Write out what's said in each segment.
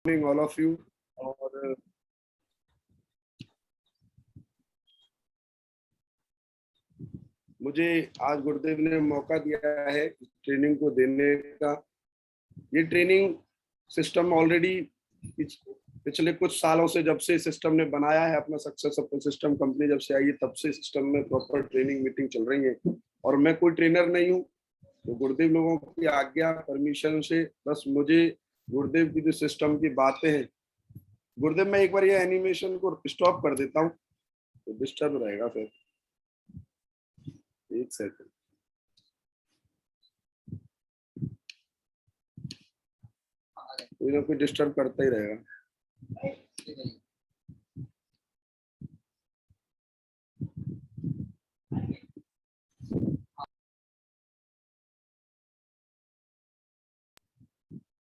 Morning all of you. और मुझे आज गुरुदेव ने मौका दिया है ट्रेनिंग को देने का। ये ट्रेनिंग सिस्टम ऑलरेडी पिछले कुछ सालों से, जब से सिस्टम ने बनाया है अपना सक्सेसफुल सिस्टम, कंपनी जब से आई है तब से सिस्टम में प्रॉपर ट्रेनिंग मीटिंग चल रही है। और मैं कोई ट्रेनर नहीं हूँ, तो गुरुदेव लोगों की आज्ञा परमिशन से बस मुझे गुरुदेव की जो सिस्टम की बातें हैं, गुरुदेव मैं एक बार ये एनिमेशन को स्टॉप कर देता हूँ तो डिस्टर्ब रहेगा फिर। एक सेकंड। कोई ना कोई डिस्टर्ब करता ही रहेगा।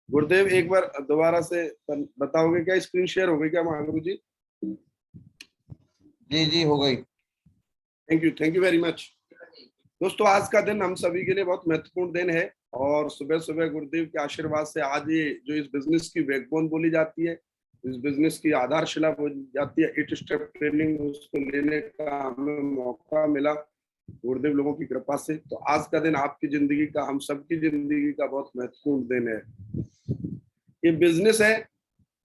गुरुदेव एक बार दोबारा से बताओगे क्या? स्क्रीन शेयर हो गई क्या महागुरु जी? जी जी हो गई। Thank you very much. दोस्तों, आज का दिन हम सभी के लिए बहुत महत्वपूर्ण दिन है और सुबह सुबह गुरुदेव के आशीर्वाद से आज ये जो इस बिजनेस की बैकबोन बोली जाती है, इस बिजनेस की आधारशिला बोली जाती है, 8 स्टेप ट्रेनिंग, उसको लेने का हमें मौका मिला गुरुदेव लोगों की कृपा से। तो आज का दिन आपकी जिंदगी का, हम सबकी जिंदगी का बहुत महत्वपूर्ण दिन है। ये बिजनेस है,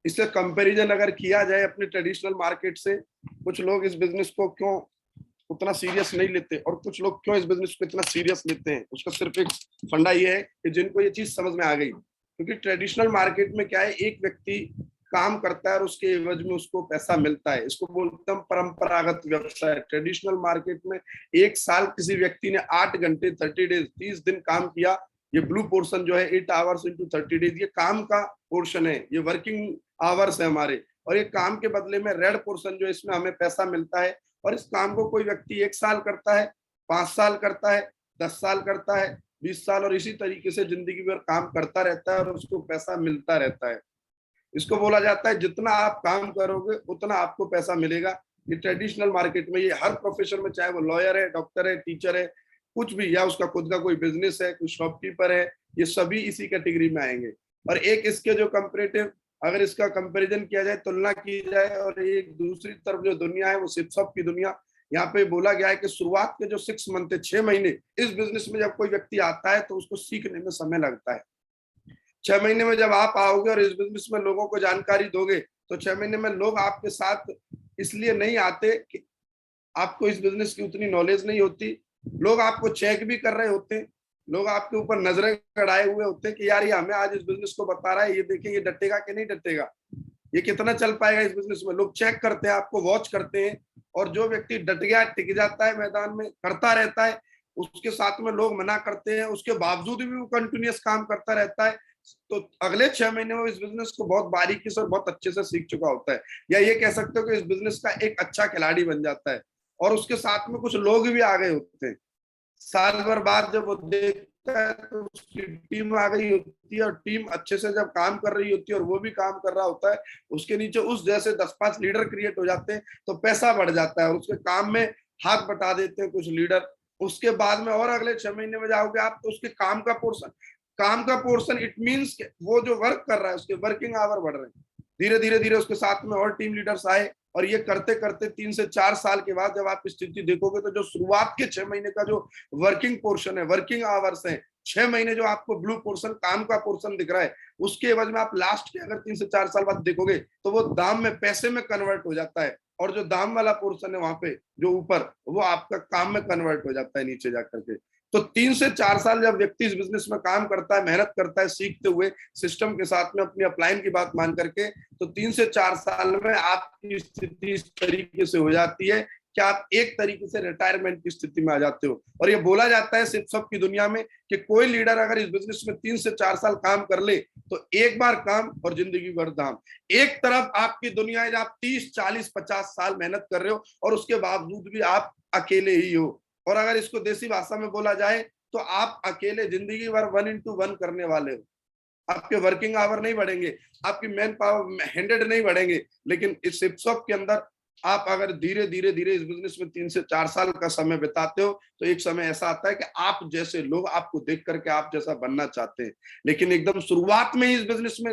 इससे कंपैरिजन अगर किया जाए अपने ट्रेडिशनल मार्केट से, कुछ लोग इस बिजनेस को क्यों उतना सीरियस नहीं लेते और कुछ लोग क्यों इस बिजनेस को इतना सीरियस लेते हैं, उसका सिर्फ एक फंडा ये है कि जिनको ये चीज समझ में आ गई। क्योंकि ट्रेडिशनल मार्केट में क्या है, एक व्यक्ति काम करता है और उसके एवज में उसको पैसा मिलता है। इसको बोलते हैं परंपरागत व्यवसाय। ट्रेडिशनल मार्केट में एक साल किसी व्यक्ति ने 8 घंटे 30 डेज 30 दिन काम किया, ये ब्लू पोर्शन जो है 8 आवर्स इंटू 30 डेज, ये काम का पोर्शन है, ये वर्किंग आवर्स है हमारे। और ये काम के बदले में रेड पोर्शन जो इसमें हमें पैसा मिलता है। और इस काम को कोई व्यक्ति 1 साल करता है, 5 साल करता है, 10 साल करता है, 20 साल, और इसी तरीके से जिंदगी भर काम करता रहता है और उसको पैसा मिलता रहता है। इसको बोला जाता है जितना आप काम करोगे उतना आपको पैसा मिलेगा। ये ट्रेडिशनल मार्केट में, ये हर प्रोफेशन में, चाहे वो लॉयर है, डॉक्टर है, टीचर है, कुछ भी, या उसका खुद का कोई बिजनेस है, कोई शॉपकीपर है, ये सभी इसी कैटेगरी में आएंगे। और एक इसके जो कंपैरेटिव, अगर इसका कंपैरिजन किया जाए, तुलना की जाए, और एक दूसरी तरफ जो दुनिया है वो सिपसॉप की दुनिया। यहाँ पे बोला गया है कि शुरुआत के जो 6 मंथ है, 6 महीने, इस बिजनेस में जब कोई व्यक्ति आता है तो उसको सीखने में समय लगता है। 6 महीने में जब आप आओगे और इस बिजनेस में लोगों को जानकारी दोगे, तो 6 महीने में लोग आपके साथ इसलिए नहीं आते कि आपको इस बिजनेस की उतनी नॉलेज नहीं होती। लोग आपको चेक भी कर रहे होते हैं, लोग आपके ऊपर नजरें गड़ाए हुए होते हैं कि यार ये हमें आज इस बिजनेस को बता रहा है, ये देखिए ये डटेगा कि नहीं डटेगा, ये कितना चल पाएगा इस बिजनेस में। लोग चेक करते हैं, आपको वॉच करते हैं। और जो व्यक्ति डट गया, टिक जाता है, मैदान में करता रहता है, उसके साथ में लोग मना करते हैं, उसके बावजूद भी वो कंटिन्यूअस काम करता रहता है, तो अगले 6 महीने में इस बिजनेस को बहुत बारीकी से और बहुत अच्छे से सीख चुका होता है। या ये कह सकते हो कि इस बिजनेस का एक अच्छा खिलाड़ी बन जाता है। और उसके साथ में कुछ लोग भी आ गए होते हैं। साल भर बाद जब वो देखता है तो उसकी टीम आ गई होती है, और टीम अच्छे से जब काम कर रही होती है और वो भी काम कर रहा होता है, उसके नीचे उस जैसे 10-5 लीडर क्रिएट हो जाते हैं, तो पैसा बढ़ जाता है और उसके काम में हाथ बटा देते हैं कुछ लीडर। उसके बाद में और अगले 6 महीने में जाओगे आप, तो उसके काम का पोर्शन इट मीन्स वो जो वर्क कर रहा है उसके वर्किंग आवर बढ़ रहे हैं। धीरे धीरे धीरे उसके साथ में और टीम लीडर्स आए, और ये करते करते 3 से 4 साल के बाद जब आप स्थिति देखोगे, तो जो शुरुआत के 6 महीने का जो वर्किंग पोर्शन है, वर्किंग आवर्स है, 6 महीने जो आपको ब्लू पोर्शन, काम का पोर्शन दिख रहा है, उसके एवज में आप लास्ट के अगर 3 से 4 साल बाद देखोगे तो वो दाम में, पैसे में कन्वर्ट हो जाता है। और जो दाम वाला पोर्शन है वहां पे जो ऊपर, वो आपका काम में कन्वर्ट हो जाता है नीचे जाकर के। तो 3 से 4 साल जब व्यक्ति इस बिजनेस में काम करता है, मेहनत करता है, सीखते हुए सिस्टम के साथ में अपनी अपलाइन की बात मान करके, तो 3 से 4 साल में आपकी स्थिति इस तरीके से हो जाती है कि आप एक तरीके से रिटायरमेंट की स्थिति में आ जाते हो। और ये बोला जाता है सिर्फ सबकी दुनिया में कि कोई लीडर अगर इस बिजनेस में 3 से 4 साल काम कर ले तो एक बार काम और जिंदगी भर दाम। एक तरफ आपकी दुनिया है जहां आप 30, 40, 50 साल मेहनत कर रहे हो और उसके बावजूद भी आप अकेले ही हो। और अगर इसको देसी भाषा में बोला जाए तो आप अकेले जिंदगी भर 1:1 करने वाले हो। आपके वर्किंग आवर नहीं बढ़ेंगे, आपकी मैन पावर हैंडेड नहीं बढ़ेंगे, लेकिन इस सिपसॉप के अंदर आप अगर धीरे धीरे धीरे इस बिजनेस में 3 से 4 साल का समय बिताते हो, तो एक समय ऐसा आता है कि आप जैसे लोग आपको देख करके आप जैसा बनना चाहते हैं। लेकिन एकदम शुरुआत में इस बिजनेस में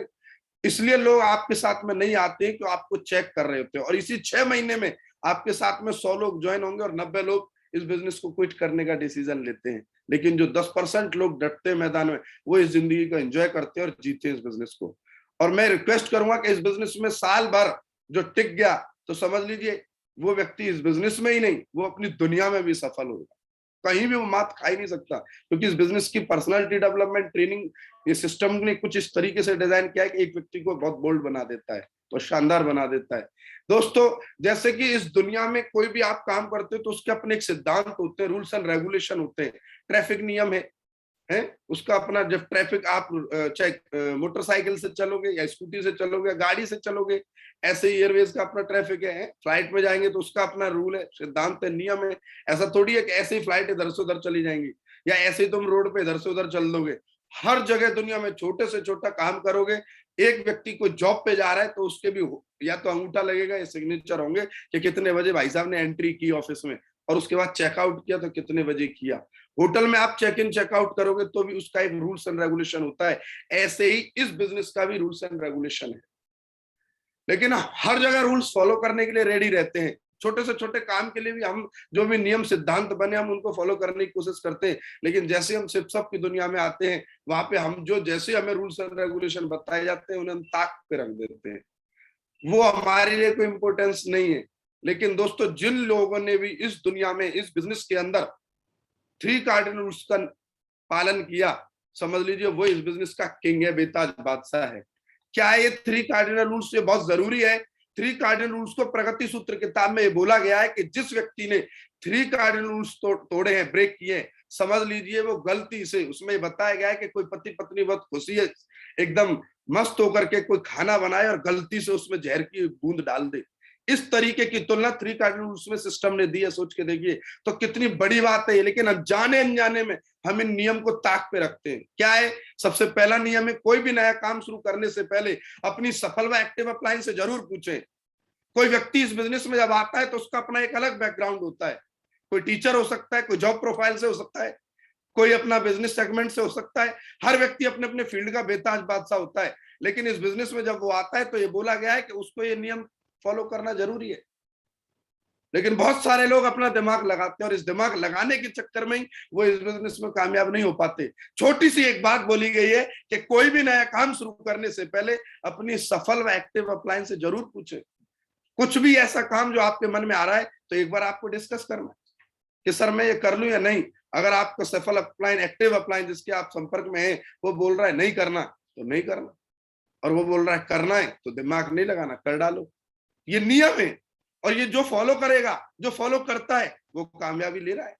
इसलिए लोग आपके साथ में नहीं आते हैं, कि आपको चेक कर रहे होते हैं। और इसी 6 महीने में आपके साथ में 100 लोग ज्वाइन होंगे और 90 लोग इस बिजनेस को क्विट करने का डिसीजन लेते हैं। लेकिन जो 10% लोग डटते हैं मैदान में, वो इस जिंदगी को एंजॉय करते हैं और जीते हैं इस बिजनेस को। और मैं रिक्वेस्ट करूंगा कि इस बिजनेस में साल भर जो टिक गया, तो समझ लीजिए वो व्यक्ति इस बिजनेस में ही नहीं, वो अपनी दुनिया में भी सफल होगा। कहीं भी वो मात खा ही नहीं सकता, क्योंकि इस बिजनेस की पर्सनालिटी डेवलपमेंट ट्रेनिंग, ये सिस्टम ने कुछ इस तरीके से डिजाइन किया है कि एक व्यक्ति को बहुत बोल्ड बना देता है और शानदार बना देता है। दोस्तों, जैसे कि इस दुनिया में कोई भी आप काम करते हो तो उसके अपने एक सिद्धांत होते हैं, रूल्स एंड रेगुलेशन होते हैं, ट्रैफिक नियम है उसका अपना। जब ट्रैफिक आप चाहे मोटरसाइकिल से चलोगे या स्कूटी से चलोगे या गाड़ी से चलोगे, ऐसे ही एयरवेज का अपना ट्रैफिक है। फ्लाइट में जाएंगे तो उसका अपना रूल है, सिद्धांत है, नियम है। ऐसा थोड़ी है कि ऐसे ही फ्लाइट इधर से उधर चली जाएंगी, या ऐसे ही तुम रोड पे इधर से उधर चल दोगे। हर जगह दुनिया में छोटे से छोटा काम करोगे। एक व्यक्ति को जॉब पे जा रहा है तो उसके भी या तो अंगूठा लगेगा या सिग्नेचर होंगे कि कितने बजे भाई साहब ने एंट्री की ऑफिस में, और उसके बाद चेकआउट किया तो कितने बजे किया। होटल में आप चेक इन चेकआउट करोगे तो भी उसका एक रूल्स एंड रेगुलेशन होता है। ऐसे ही इस बिजनेस का भी रूल्स एंड रेगुलेशन है। लेकिन हर जगह रूल्स फॉलो करने के लिए रेडी रहते हैं। छोटे से छोटे काम के लिए भी हम जो भी नियम सिद्धांत बने, हम उनको फॉलो करने की कोशिश करते हैं। लेकिन जैसे हम सिप की दुनिया में आते हैं, वहां पे हम जो जैसे हमें रूल्स एंड रेगुलेशन बताए जाते हैं, उन्हें हम ताक पे रख देते हैं। वो हमारे लिए कोई इंपॉर्टेंस नहीं है। लेकिन दोस्तों, जिन लोगों ने भी इस दुनिया में, इस बिजनेस के अंदर 3 कार्डिनल रूल्स का पालन किया, समझ लीजिए वो इस बिजनेस का किंग है, बेताज बादशाह है। क्या ये 3 कार्डिनल रूल्स ये बहुत जरूरी है? 3 कार्डिनल रूल्स को प्रगति सूत्र किताब में ये बोला गया है कि जिस व्यक्ति ने 3 कार्डिनल रूल्स तोड़े हैं, ब्रेक किए हैं, समझ लीजिए वो गलती से, उसमें बताया गया है कि कोई पति पत्नी बहुत खुशी है, एकदम मस्त होकर के कोई खाना बनाए और गलती से उसमें जहर की बूंद डाल दे। इस तरीके की तुलना 3 कार्डिनल रूल्स में सिस्टम ने दी है। सोच के देखिए तो कितनी बड़ी बात है। लेकिन अब जाने अनजाने में हम इन नियम को ताक पे रखते हैं। क्या है? सबसे पहला नियम है, कोई भी नया काम शुरू करने से पहले अपनी सफल व एक्टिव अपलाइन से जरूर पूछें। कोई व्यक्ति इस बिजनेस में जब आता है तो उसका अपना एक अलग बैकग्राउंड होता है। कोई टीचर हो सकता है, कोई जॉब प्रोफाइल से हो सकता है, कोई अपना बिजनेस सेगमेंट से हो सकता है। हर व्यक्ति अपने अपने फील्ड का बेताज बादशाह होता है। लेकिन इस बिजनेस में जब वो आता है तो ये बोला गया है कि उसको ये नियम फॉलो करना जरूरी है। लेकिन बहुत सारे लोग अपना दिमाग लगाते हैं और इस दिमाग लगाने के चक्कर में ही वो इस बिजनेस में कामयाब नहीं हो पाते। छोटी सी एक बात बोली गई है कि कोई भी नया काम शुरू करने से पहले अपनी सफल व एक्टिव अपलाइन से जरूर पूछे। कुछ भी ऐसा काम जो आपके मन में आ रहा है तो एक बार आपको डिस्कस करना कि सर मैं ये कर लूं या नहीं। अगर आपका सफल अपलाइन, एक्टिव अपलाइन जिसके आप संपर्क में है, वो बोल रहा है नहीं करना तो नहीं करना, और वो बोल रहा है करना है तो दिमाग नहीं लगाना, कर डालो। ये नियम है। और ये जो फॉलो करेगा, जो फॉलो करता है, वो कामयाबी ले रहा है,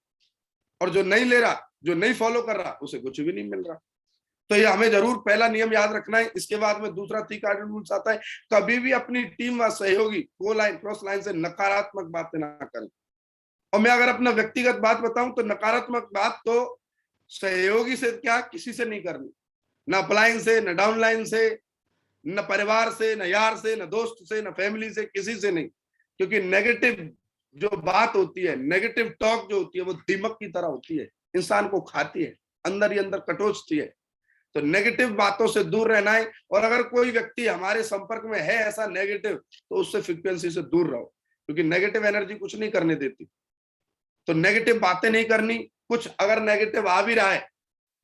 और जो नहीं ले रहा, जो नहीं फॉलो कर रहा, उसे कुछ भी नहीं मिल रहा। तो ये हमें जरूर पहला नियम याद रखना है। इसके बाद में दूसरा 3 कार्डिनल रूल्स आता है, कभी भी अपनी टीम व सहयोगी को लाइन क्रॉस लाइन से नकारात्मक बातें ना करें। और मैं अगर अपना व्यक्तिगत बात बताऊं तो नकारात्मक बात तो सहयोगी से क्या, किसी से नहीं करनी। ना अपलाइन से, न डाउनलाइन से, न परिवार से, न यार से, न दोस्त से, न फैमिली से, किसी से नहीं। क्योंकि नेगेटिव जो बात होती है, नेगेटिव टॉक जो होती है, वो दीमक की तरह होती है, इंसान को खाती है, अंदर ही अंदर कटोचती है। तो नेगेटिव बातों से दूर रहना है। और अगर कोई व्यक्ति हमारे संपर्क में है ऐसा नेगेटिव, तो उससे फ्रीक्वेंसी से दूर रहो, क्योंकि नेगेटिव एनर्जी कुछ नहीं करने देती। तो नेगेटिव बातें नहीं करनी। कुछ अगर नेगेटिव आ भी रहा है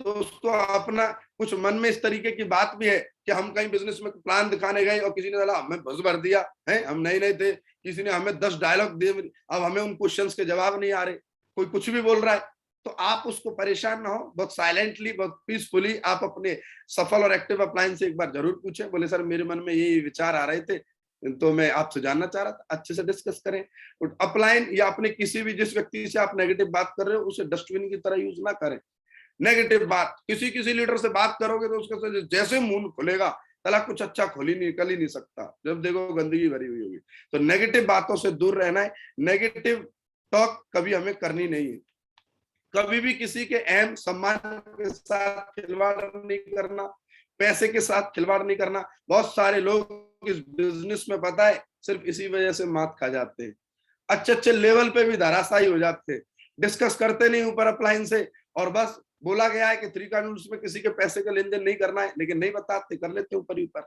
तो उसको अपना, कुछ मन में इस तरीके की बात भी है कि हम कहीं बिजनेस में प्लान दिखाने गए और किसी ने बोला हमें बस भर दिया है, हम नहीं थे, किसी ने हमें 10 डायलॉग दिए, अब हमें उन क्वेश्चंस के जवाब नहीं आ रहे, कोई कुछ भी बोल रहा है, तो आप उसको परेशान ना हो, बहुत साइलेंटली, बहुत पीसफुली आप अपने सफल और एक्टिव अपलाइन से एक बार जरूर पूछें। बोले सर मेरे मन में ये विचार आ रहे थे, तो मैं आपसे जानना चाह रहा था, अच्छे से डिस्कस करें। अपलाइन या अपने किसी भी, जिस व्यक्ति से आप नेगेटिव बात कर रहे हो, उसे डस्टबिन की तरह यूज ना करें। नेगेटिव बात, किसी लीडर से बात करोगे तो उसका जैसे मुंह खुलेगा, तला कुछ अच्छा खोल ही निकल ही नहीं सकता, जब देखो गंदगी भरी हुई होगी। तो नेगेटिव बातों से दूर रहना है। नेगेटिव टॉक कभी हमें करनी नहीं है। कभी भी किसी के अहम सम्मान के साथ खिलवाड़ नहीं करना, पैसे के साथ खिलवाड़ नहीं करना। बहुत सारे लोग इस बिजनेस में, पता है, सिर्फ इसी वजह से मात खा जाते हैं। अच्छे अच्छे लेवल पे भी धराशायी हो जाते हैं। डिस्कस करते नहीं ऊपर अपलाइन से, और बस बोला गया है कि 3 कानून में किसी के पैसे का लेन देन नहीं करना है, लेकिन नहीं बताते, कर लेते ऊपर ही ऊपर।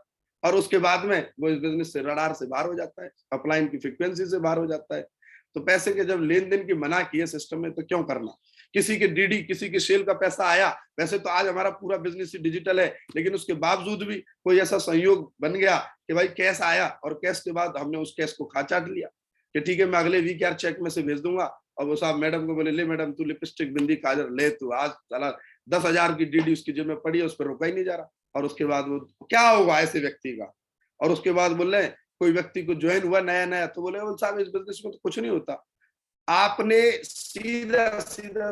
और उसके बाद में वो इस बिजनेस से रडार से बाहर हो जाता है, अपलाइन की फ्रीक्वेंसी से बाहर हो जाता है। तो पैसे के जब लेन देन की मना की है सिस्टम में, तो क्यों करना? किसी के डीडी, किसी के सेल का पैसा आया, वैसे तो आज हमारा पूरा बिजनेस ही डिजिटल है, लेकिन उसके बावजूद भी कोई ऐसा संयोग बन गया कि भाई कैश आया और कैश के बाद हमने उस कैश को खा चाट लिया कि ठीक है मैं अगले वीक यार चेक में से भेज दूंगा, और वो साहब मैडम को बोले ले मैडम तू लिपस्टिक बिंदी काजल ले, तू आज साला 10,000 की डीडी उसकी जेब में पड़ी है, उस पर रुका ही नहीं जा रहा। और उसके बाद वो क्या होगा ऐसे व्यक्ति का? और उसके बाद बोल रहे कोई व्यक्ति को ज्वाइन हुआ नया नया, तो बोले साहब इस बिजनेस में तो कुछ नहीं होता। आपने सीधा सीधा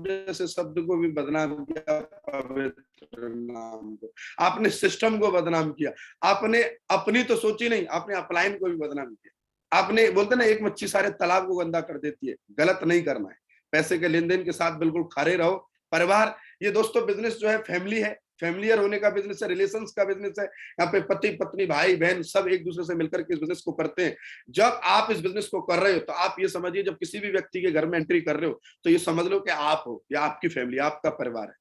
जैसे शब्द को भी बदनाम किया, पवित्र नाम को आपने, सिस्टम को बदनाम किया, आपने अपनी तो सोची नहीं, आपने अपलाइन को भी बदनाम किया। आपने बोलते ना एक मच्छी सारे तालाब को गंदा कर देती है, गलत नहीं करना है। पैसे के लेन देन के साथ बिल्कुल खड़े रहो। परिवार, ये दोस्तों बिजनेस जो है फैमिली है, फैमिलियर होने का बिजनेस है, रिलेशंस का बिजनेस है। यहाँ पे पति पत्नी भाई बहन सब एक दूसरे से मिलकर के इस बिजनेस को करते हैं। जब आप इस बिजनेस को कर रहे हो तो आप ये समझिए, जब किसी भी व्यक्ति के घर में एंट्री कर रहे हो तो ये समझ लो कि आप हो या आपकी फैमिली, आपका परिवार है।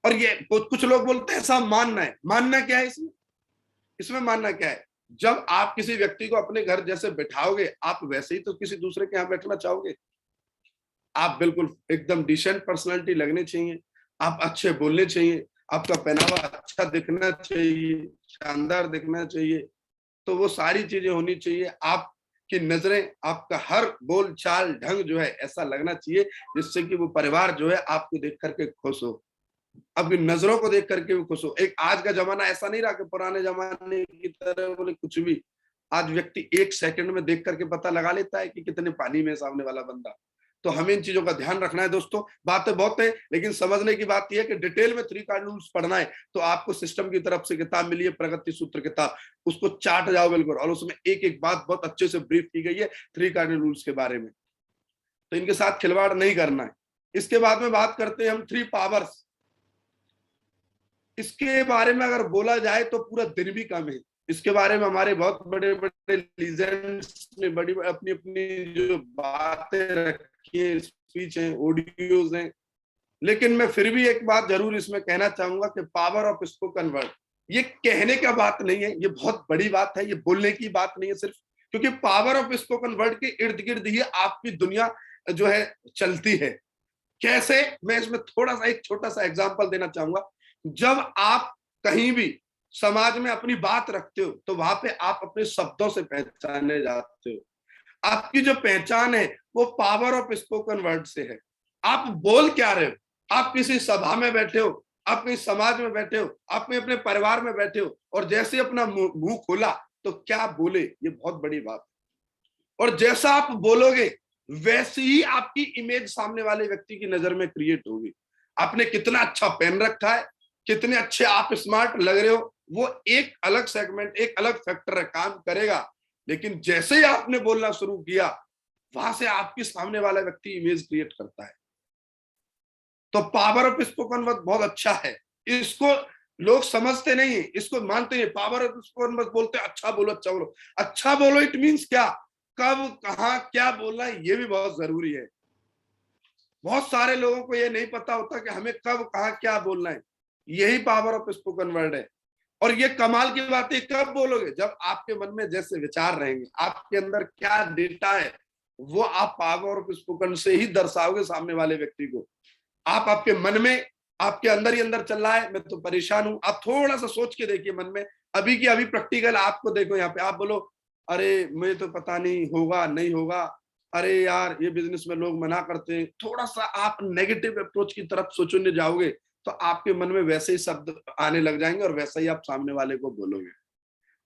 और ये कुछ लोग बोलते हैं ऐसा मानना है, मानना क्या है इसमें? इसमें मानना क्या है? जब आप किसी व्यक्ति को अपने घर जैसे बैठाओगे, आप वैसे ही तो किसी दूसरे के यहाँ बैठना चाहोगे। आप बिल्कुल एकदम डिसेंट पर्सनालिटी लगनी चाहिए, आप अच्छे बोलने चाहिए, आपका पहनावा अच्छा दिखना चाहिए, शानदार दिखना चाहिए। तो वो सारी चीजें होनी चाहिए। आपकी नजरें, आपका हर बोल चाल ढंग जो है ऐसा लगना चाहिए जिससे कि वो परिवार जो है आपको देख करके खुश हो, आपकी नजरों को देख करके भी खुश हो। एक आज का जमाना ऐसा नहीं रहा कि पुराने जमाने की तरह बोले कुछ भी। आज व्यक्ति 1 सेकंड में देख करके पता लगा लेता है कि कितने पानी में सामने वाला बंदा। तो हमें इन चीजों का ध्यान रखना है दोस्तों। बातें बहुत है, लेकिन समझने की बात यह है कि डिटेल में 3 कार्डिनल्स पढ़ना है तो आपको सिस्टम की तरफ से किताब मिली है, प्रगति सूत्र किताब, उसको चाट जाओ बिल्कुल, और उसमें एक एक बात बहुत अच्छे से ब्रीफ की गई है 3 कार्डिनल रूल्स के बारे में। तो इनके साथ खिलवाड़ नहीं करना है। इसके बाद में बात करते हैं हम 3 पावर्स। इसके बारे में अगर बोला जाए तो पूरा दिन भी कम है। इसके बारे में हमारे बहुत बड़े बड़े लीजेंड्स ने बड़ी अपनी अपनी जो बातें रखी है, स्पीच है, ऑडियोज हैं। लेकिन मैं फिर भी एक बात जरूर इसमें कहना चाहूंगा कि पावर ऑफ स्पोकन वर्ड, ये कहने का बात नहीं है, ये बहुत बड़ी बात है, ये बोलने की बात नहीं है सिर्फ। क्योंकि पावर ऑफ स्पोकन वर्ड के इर्द गिर्द ही आपकी दुनिया जो है चलती है। कैसे? मैं इसमें थोड़ा सा एक छोटा सा एग्जांपल देना चाहूंगा। जब आप कहीं भी समाज में अपनी बात रखते हो तो वहां पे आप अपने शब्दों से पहचाने जाते हो। आपकी जो पहचान है वो पावर ऑफ स्पोकन वर्ड से है। आप बोल क्या रहे हो? आप किसी सभा में बैठे हो, आप कहीं समाज में बैठे हो, आप कहीं अपने परिवार में बैठे हो, और जैसे अपना मुंह खोला तो क्या बोले, ये बहुत बड़ी बात है। और जैसा आप बोलोगे वैसी ही आपकी इमेज सामने वाले व्यक्ति की नजर में क्रिएट होगी। आपने कितना अच्छा पहन रखा है, कितने अच्छे आप स्मार्ट लग रहे हो, वो एक अलग सेगमेंट, एक अलग फैक्टर है, काम करेगा। लेकिन जैसे ही आपने बोलना शुरू किया, वहां से आपके सामने वाला व्यक्ति इमेज क्रिएट करता है। तो पावर ऑफ स्पोकन वर्ड बहुत अच्छा है। इसको लोग समझते नहीं है, इसको मानते हैं। पावर ऑफ स्पोकन वर्ड बोलते हैं अच्छा बोलो, अच्छा बोलो। अच्छा बोलो इट मीन्स क्या? कब कहां क्या बोलना है, ये भी बहुत जरूरी है। बहुत सारे लोगों को ये नहीं पता होता कि हमें कब कहां क्या बोलना है। यही पावर ऑफ स्पोकन वर्ड है। और ये कमाल की बात है, कब बोलोगे? जब आपके मन में जैसे विचार रहेंगे, आपके अंदर क्या डेटा है, वो आप पावर ऑफ स्पोकन से ही दर्शाओगे सामने वाले व्यक्ति को। आप आपके मन में, आपके अंदर ही अंदर चल रहा है मैं तो परेशान हूं, आप थोड़ा सा सोच के देखिए मन में, अभी की अभी प्रैक्टिकल आपको देखो। यहाँ पे आप बोलो अरे मुझे तो पता नहीं होगा नहीं होगा, अरे यार ये बिजनेस में लोग मना करते हैं। थोड़ा सा आप नेगेटिव अप्रोच की तरफ सोचने जाओगे तो आपके मन में वैसे ही शब्द आने लग जाएंगे और वैसे ही आप सामने वाले को बोलोगे।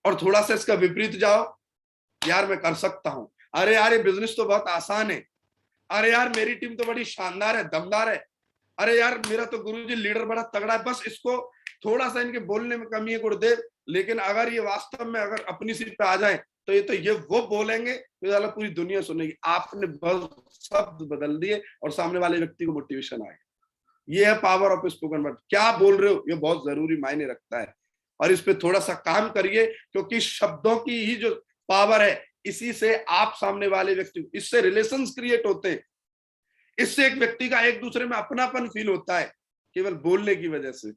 और थोड़ा सा इसका विपरीत जाओ, यार मैं कर सकता हूं, अरे यार ये बिजनेस तो बहुत आसान है, अरे यार मेरी टीम तो बड़ी शानदार है, दमदार है, अरे यार मेरा तो गुरुजी लीडर बड़ा तगड़ा है। बस इसको थोड़ा सा इनके बोलने में कमी है गुरुदेव, लेकिन अगर ये वास्तव में अगर अपनी सीट पे आ जाए तो ये वो बोलेंगे तो पूरी दुनिया सुनेगी। आपने बस शब्द बदल दिए और सामने वाले व्यक्ति को मोटिवेशन आएगा। ये है पावर ऑफ स्पोकन वर्ड। क्या बोल रहे हो ये बहुत जरूरी मायने रखता है, और इस पे थोड़ा सा काम करिए, क्योंकि शब्दों की ही जो पावर है, इसी से आप सामने वाले व्यक्ति, इससे रिलेशंस क्रिएट होते हैं, इससे एक व्यक्ति का एक दूसरे में अपनापन फील होता है केवल बोलने की वजह से।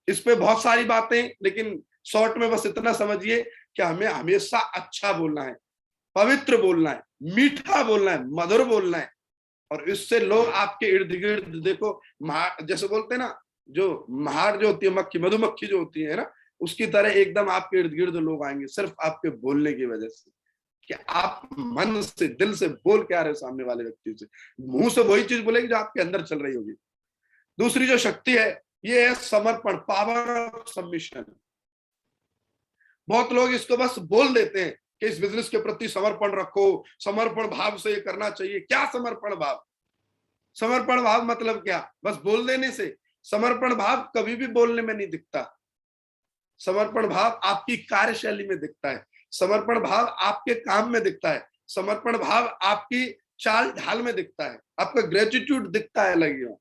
इस पे बहुत सारी बातें, लेकिन शॉर्ट में बस इतना समझिए कि हमें हमेशा अच्छा बोलना है, पवित्र बोलना है, मीठा बोलना है, मधुर बोलना है। और इससे लोग आपके इर्द गिर्द देखो, जैसे बोलते हैं ना, जो महार जो होती है, मक्खी, मधुमक्खी जो होती है ना, उसकी तरह एकदम आपके इर्द गिर्द लोग आएंगे सिर्फ आपके बोलने की वजह से, कि आप मन से, दिल से बोल के आ रहे हो सामने वाले व्यक्ति से। मुंह से वही चीज बोलेगी जो आपके अंदर चल रही होगी। दूसरी जो शक्ति है, ये है समर्पण, पावर ऑफ सबमिशन। बहुत लोग इसको बस बोल देते हैं कि इस बिजनेस के प्रति समर्पण रखो, समर्पण भाव से ये करना चाहिए। क्या समर्पण भाव? समर्पण भाव मतलब क्या? बस बोल देने से? समर्पण भाव कभी भी बोलने में नहीं दिखता। समर्पण भाव आपकी कार्यशैली में दिखता है, समर्पण भाव आपके काम में दिखता है, समर्पण भाव आपकी चाल ढाल में दिखता है, आपका ग्रेटिट्यूड दिखता है लगी हो।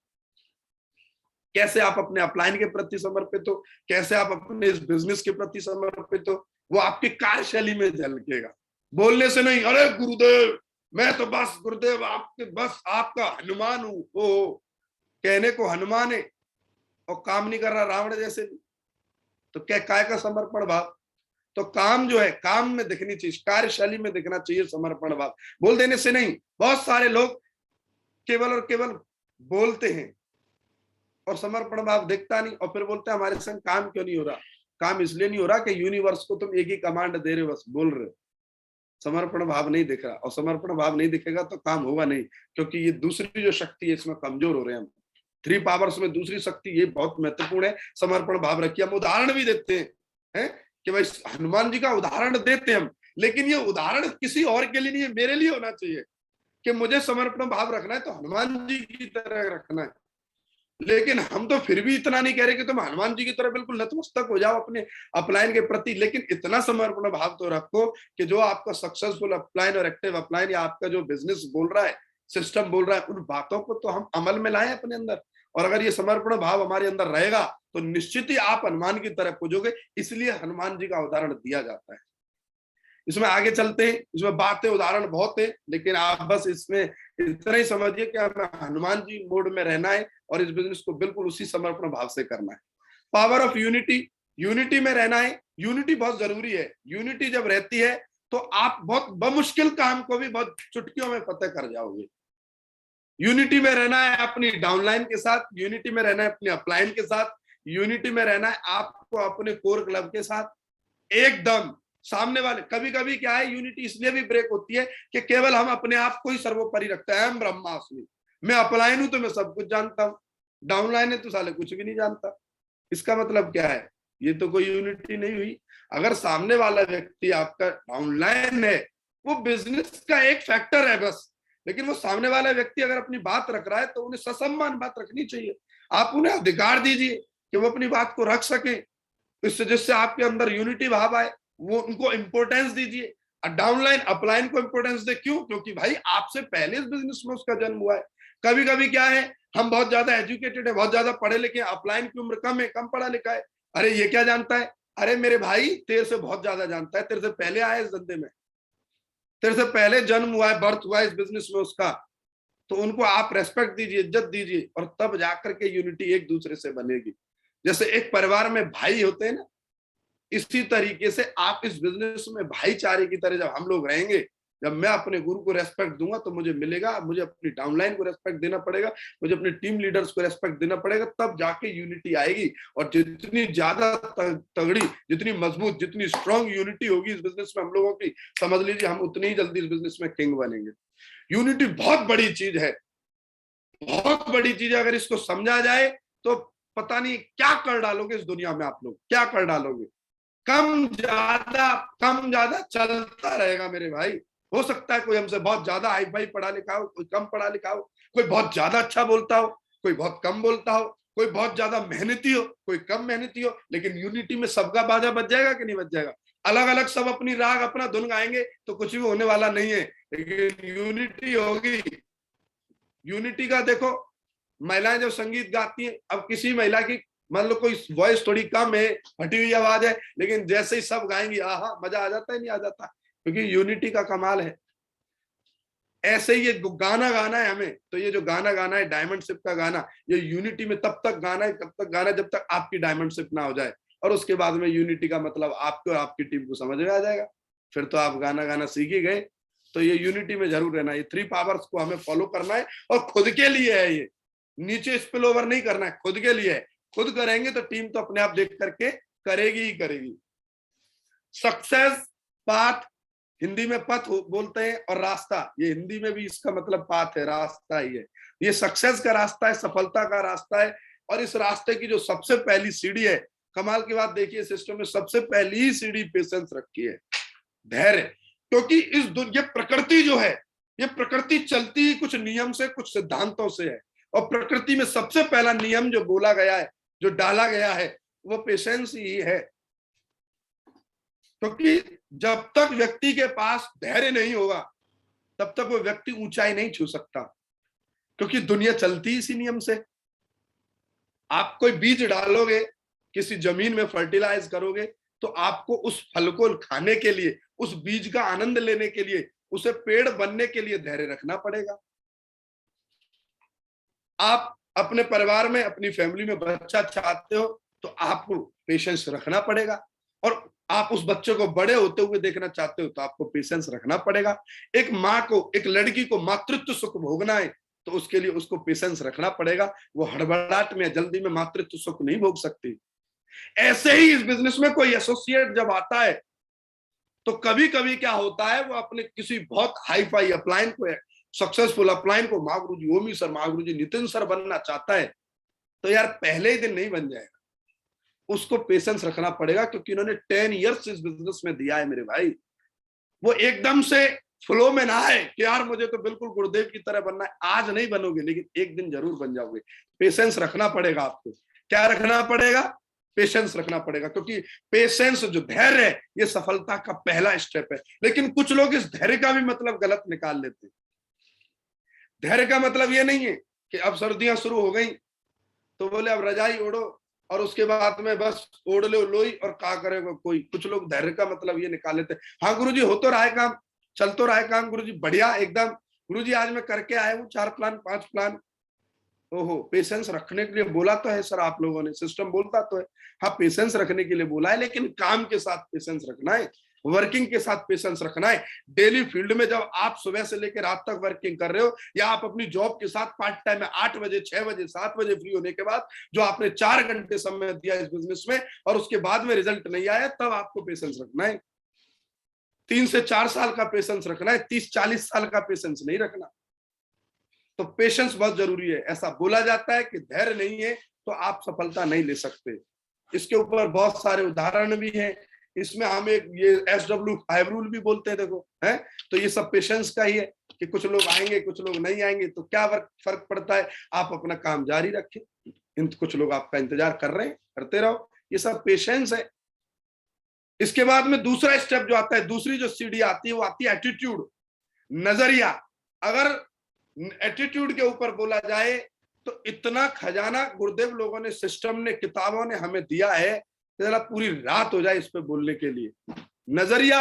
कैसे आप अपने अपलाइन के प्रति समर्पित हो, कैसे आप अपने इस बिजनेस के प्रति समर्पित हो, वो आपकी कार्यशैली में झलकेगा। बोलने से नहीं, अरे गुरुदेव मैं तो बस गुरुदेव आपके बस आपका हनुमान हूं, ओ कहने को हनुमान है और काम नहीं कर रहा रावण जैसे। तो क्या काय का समर्पण भाव? तो काम जो है, काम में दिखनी चाहिए, कार्यशैली में दिखना चाहिए समर्पण भाव, बोल देने से नहीं। बहुत सारे लोग केवल और केवल बोलते हैं और समर्पण भाव दिखता नहीं, और फिर बोलते हैं हमारे संग काम क्यों नहीं हो रहा। काम इसलिए नहीं हो रहा कि यूनिवर्स को तुम एक ही कमांड दे रहे हो, बस बोल रहे हो, समर्पण भाव नहीं दिख रहा। और समर्पण भाव नहीं दिखेगा तो काम होगा नहीं, क्योंकि ये दूसरी जो शक्ति है इसमें कमजोर हो रहे हैं हम। 3 पावर्स में दूसरी शक्ति ये बहुत महत्वपूर्ण है, समर्पण भाव रखिए। हम उदाहरण भी देते हैं कि भाई हनुमान जी का उदाहरण देते हैं हम, लेकिन ये उदाहरण किसी और के लिए नहीं है, मेरे लिए होना चाहिए कि मुझे समर्पण भाव रखना है तो हनुमान जी की तरह रखना है। लेकिन हम तो फिर भी इतना नहीं कह रहे कि तुम हनुमान जी की तरह बिल्कुल नतमस्तक हो जाओ अपने अपलाइन के प्रति, लेकिन इतना समर्पण भाव तो रखो कि जो आपका सक्सेसफुल अपलाइन और एक्टिव अपलाइन या आपका जो बिजनेस बोल रहा है, सिस्टम बोल रहा है, उन बातों को तो हम अमल में लाएं अपने अंदर। और अगर ये समर्पण भाव हमारे अंदर रहेगा तो निश्चित ही आप हनुमान की तरह पूजोगे। इसलिए हनुमान जी का उदाहरण दिया जाता है। इसमें आगे चलते हैं, इसमें बातें उदाहरण बहुत है, लेकिन आप बस इसमें इतना ही समझिए कि हमें हनुमान जी मोड में रहना है और इस बिजनेस को बिल्कुल उसी समर्पण भाव से करना है। पावर ऑफ यूनिटी, यूनिटी में रहना है। यूनिटी बहुत जरूरी है। यूनिटी जब रहती है तो आप बहुत बमुश्किल काम को भी बहुत चुटकियों में फतेह कर जाओगे। यूनिटी में रहना है अपनी डाउनलाइन के साथ, यूनिटी में रहना है अपने अपलाइन के साथ, यूनिटी में रहना है आपको अपने कोर क्लब के साथ। एकदम सामने वाले, कभी कभी क्या है, यूनिटी इसलिए भी ब्रेक होती है कि केवल हम अपने आप को ही सर्वोपरि रखते हैं। हम ब्रह्मास्मि, मैं अपलाइन हूं तो मैं सब कुछ जानता हूं, डाउनलाइन है तो साले कुछ भी नहीं जानता। इसका मतलब क्या है? ये तो कोई यूनिटी नहीं हुई। अगर सामने वाला व्यक्ति आपका डाउनलाइन है, वो बिजनेस का एक फैक्टर है बस, लेकिन वो सामने वाला व्यक्ति अगर अपनी बात रख रहा है तो उन्हें ससम्मान बात रखनी चाहिए। आप उन्हें अधिकार दीजिए कि वो अपनी बात को रख सके, इससे जिससे आपके अंदर यूनिटी भाव आए। वो उनको इंपोर्टेंस दीजिए। डाउनलाइन अपलाइन को इंपोर्टेंस दे, क्यों? क्योंकि भाई आपसे पहले इस बिजनेस में उसका जन्म हुआ है। कभी कभी क्या है, हम बहुत ज्यादा एजुकेटेड है, बहुत ज्यादा पढ़े लिखे, अपलाइन की उम्र कम है, कम पढ़ा लिखा है। अरे ये क्या जानता है? अरे मेरे भाई तेरे से बहुत ज्यादा जानता है, तेरे से पहले आया इस धंधे में, तेरे से पहले जन्म हुआ है, बर्थ हुआ है इस बिजनेस में उसका। तो उनको आप रेस्पेक्ट दीजिए, इज्जत दीजिए, और तब जाकर के यूनिटी एक दूसरे से बनेगी। जैसे एक परिवार में भाई होते हैं ना, इसी तरीके से आप इस बिजनेस में भाईचारे की तरह जब हम लोग रहेंगे, जब मैं अपने गुरु को रेस्पेक्ट दूंगा तो मुझे मिलेगा, मुझे अपनी डाउनलाइन को रेस्पेक्ट देना पड़ेगा, मुझे अपने टीम लीडर्स को रेस्पेक्ट देना पड़ेगा, तब जाके यूनिटी आएगी। और जितनी ज्यादा तगड़ी, जितनी मजबूत, जितनी स्ट्रॉन्ग यूनिटी होगी इस बिजनेस में हम लोगों की, समझ लीजिए हम उतनी ही जल्दी इस बिजनेस में किंग बनेंगे। यूनिटी बहुत बड़ी चीज है, बहुत बड़ी चीज है। अगर इसको समझा जाए तो पता नहीं क्या कर डालोगे इस दुनिया में, आप लोग क्या कर डालोगे। कम ज्यादा चलता रहेगा मेरे भाई। हो सकता है कोई हमसे बहुत ज्यादा हाई फाई पढ़ा लिखा हो, कोई कम पढ़ा लिखा हो, कोई बहुत ज्यादा अच्छा बोलता हो, कोई बहुत कम बोलता हो, कोई बहुत ज्यादा मेहनती हो, कोई कम मेहनती हो, लेकिन यूनिटी में सबका बाजा बच जाएगा कि नहीं बच जाएगा? अलग अलग सब अपनी राग अपना धुन गाएंगे तो कुछ भी होने वाला नहीं है, लेकिन यूनिटी होगी। यूनिटी का देखो, महिलाएं जब संगीत गाती हैं, अब किसी महिला की मान लो कोई वॉइस थोड़ी कम है, फटी हुई आवाज है, लेकिन जैसे ही सब गाएंगी, आहा मजा आ जाता है, नहीं आ जाता? क्योंकि यूनिटी का कमाल है। ऐसे ही ये गाना गाना है हमें, तो ये जो गाना गाना है डायमंड शिप का गाना, ये यूनिटी में तब तक गाना है, तब तक गाना है जब तक आपकी डायमंड शिप ना हो जाए, और उसके बाद में यूनिटी का मतलब आपको और आपकी टीम को समझ में आ जाएगा, फिर तो आप गाना गाना सीख ही गए। तो ये यूनिटी में जरूर रहना, ये 3 पावर्स को हमें फॉलो करना है, और खुद के लिए है ये, नीचे स्पिल ओवर नहीं करना है, खुद के लिए है। खुद करेंगे तो टीम तो अपने आप देख करके करेगी ही करेगी। सक्सेस पाथ, हिंदी में पथ बोलते हैं, और रास्ता, ये हिंदी में भी इसका मतलब पाथ है, रास्ता ही है। ये सक्सेस का रास्ता है, सफलता का रास्ता है। और इस रास्ते की जो सबसे पहली सीढ़ी है, कमाल की बात देखिए, सिस्टम में सबसे पहली ही सीढ़ी पेशेंस रखी है, धैर्य। क्योंकि इस दुनिया, प्रकृति जो है, ये प्रकृति चलती ही कुछ नियम से, कुछ सिद्धांतों से है, और प्रकृति में सबसे पहला नियम जो बोला गया है, जो डाला गया है, वो पेशेंस ही है। क्योंकि जब तक व्यक्ति के पास धैर्य नहीं होगा, तब तक वो व्यक्ति ऊंचाई नहीं छू सकता, क्योंकि दुनिया चलती इसी नियम से। आप कोई बीज डालोगे, किसी जमीन में फर्टिलाइज करोगे, तो आपको उस फल को खाने के लिए, उस बीज का आनंद लेने के लिए, उसे पेड़ बनने के लिए धैर्य रखना पड़ेगा। आप अपने परिवार में, अपनी फैमिली में बच्चा चाहते हो, तो आपको पेशेंस रखना पड़ेगा। और आप उस बच्चे को बड़े होते हुए देखना चाहते हो, तो आपको पेशेंस रखना पड़ेगा। एक माँ को, एक लड़की को मातृत्व सुख भोगना है, तो उसके लिए उसको पेशेंस रखना पड़ेगा। वो हड़बड़ाहट में, जल्दी में मातृत्व सुख नहीं भोग सकती। ऐसे ही इस बिजनेस में कोई एसोसिएट जब आता है, तो कभी कभी क्या होता है, वो अपने किसी बहुत हाई फाई अपलाइन को, सक्सेसफुल अपलाइन को, महागुरु जी ओमी सर, महागुरु जी नितिन सर बनना चाहता है, तो यार पहले ही दिन नहीं बन जाएगा। उसको पेशेंस रखना पड़ेगा, क्योंकि इन्होंने 10 इयर्स इस बिजनेस में दिया है मेरे भाई। वो एकदम से फ्लो में ना है कि यार मुझे तो बिल्कुल गुरुदेव की तरह बनना है। आज नहीं बनोगे, लेकिन एक दिन जरूर बन जाओगे। पेशेंस रखना पड़ेगा आपको। क्या रखना पड़ेगा? पेशेंस रखना पड़ेगा, क्योंकि पेशेंस, जो धैर्य है, ये सफलता का पहला स्टेप है। लेकिन कुछ लोग इस धैर्य का भी मतलब गलत निकाल लेते हैं। धैर्य का मतलब ये नहीं है कि अब सर्दियां शुरू हो गई तो बोले अब रजाई ओढ़ो, और उसके बाद में बस ओढ़ लो लोई, और क्या करेगा कोई। कुछ लोग धैर्य का मतलब ये निकाल लेते हैं, हाँ गुरुजी हो तो रहा है काम, चल तो रहा है काम, गुरुजी बढ़िया एकदम, गुरुजी आज मैं करके आया हूँ 4 प्लान 5 प्लान। ओहो, पेशेंस रखने के लिए बोला तो है सर आप लोगों ने, सिस्टम बोलता तो है, हाँ पेशेंस रखने के लिए बोला है, लेकिन काम के साथ पेशेंस रखना है, वर्किंग के साथ पेशेंस रखना है। डेली फील्ड में जब आप सुबह से लेकर रात तक वर्किंग कर रहे हो, या आप अपनी जॉब के साथ पार्ट टाइम में 8 बजे 6 बजे 7 बजे फ्री होने के बाद जो आपने 4 घंटे समय दिया इस बिजनेस में, और उसके बाद में रिजल्ट नहीं आया, तब आपको पेशेंस रखना है। 3 से 4 साल का पेशेंस रखना है, 30-40 साल का पेशेंस नहीं रखना। तो पेशेंस बहुत जरूरी है। ऐसा बोला जाता है कि धैर्य नहीं है तो आप सफलता नहीं ले सकते। इसके ऊपर बहुत सारे उदाहरण भी हैं। इसमें हम एक ये SW5 रूल भी बोलते हैं, देखो है, तो ये सब पेशेंस का ही है कि कुछ लोग आएंगे कुछ लोग नहीं आएंगे, तो क्या फर्क पड़ता है, आप अपना काम जारी रखें। कुछ लोग आपका इंतजार कर रहे हैं, करते रहो, ये सब पेशेंस है। इसके बाद में दूसरा स्टेप जो आता है, दूसरी जो सीढ़ी आती है, वो आती है एटीट्यूड, नजरिया। अगर एटीट्यूड के ऊपर बोला जाए तो इतना खजाना गुरुदेव लोगों ने, सिस्टम ने, किताबों ने हमें दिया है, जरा पूरी रात हो जाए इस पे बोलने के लिए। नजरिया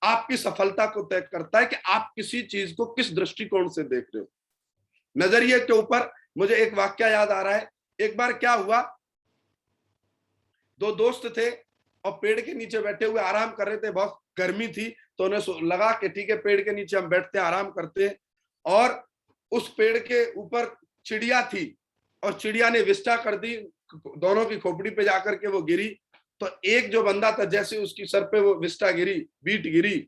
आपकी सफलता को तय करता है कि आप किसी चीज को किस दृष्टिकोण से देख रहे हो। नजरिए के ऊपर मुझे एक वाक्य याद आ रहा है। एक बार क्या हुआ, 2 दोस्त थे और पेड़ के नीचे बैठे हुए आराम कर रहे थे, बहुत गर्मी थी, तो उन्हें लगा कि ठीक है पेड़ के नीचे हम बैठते हैं, आराम करते हैं। और उस पेड़ के ऊपर चिड़िया थी, और चिड़िया ने विष्ठा कर दी, दोनों की खोपड़ी पे जाकर के वो गिरी। तो एक जो बंदा था, जैसे उसकी सर पे वो विष्ठा गिरी, बीट गिरी,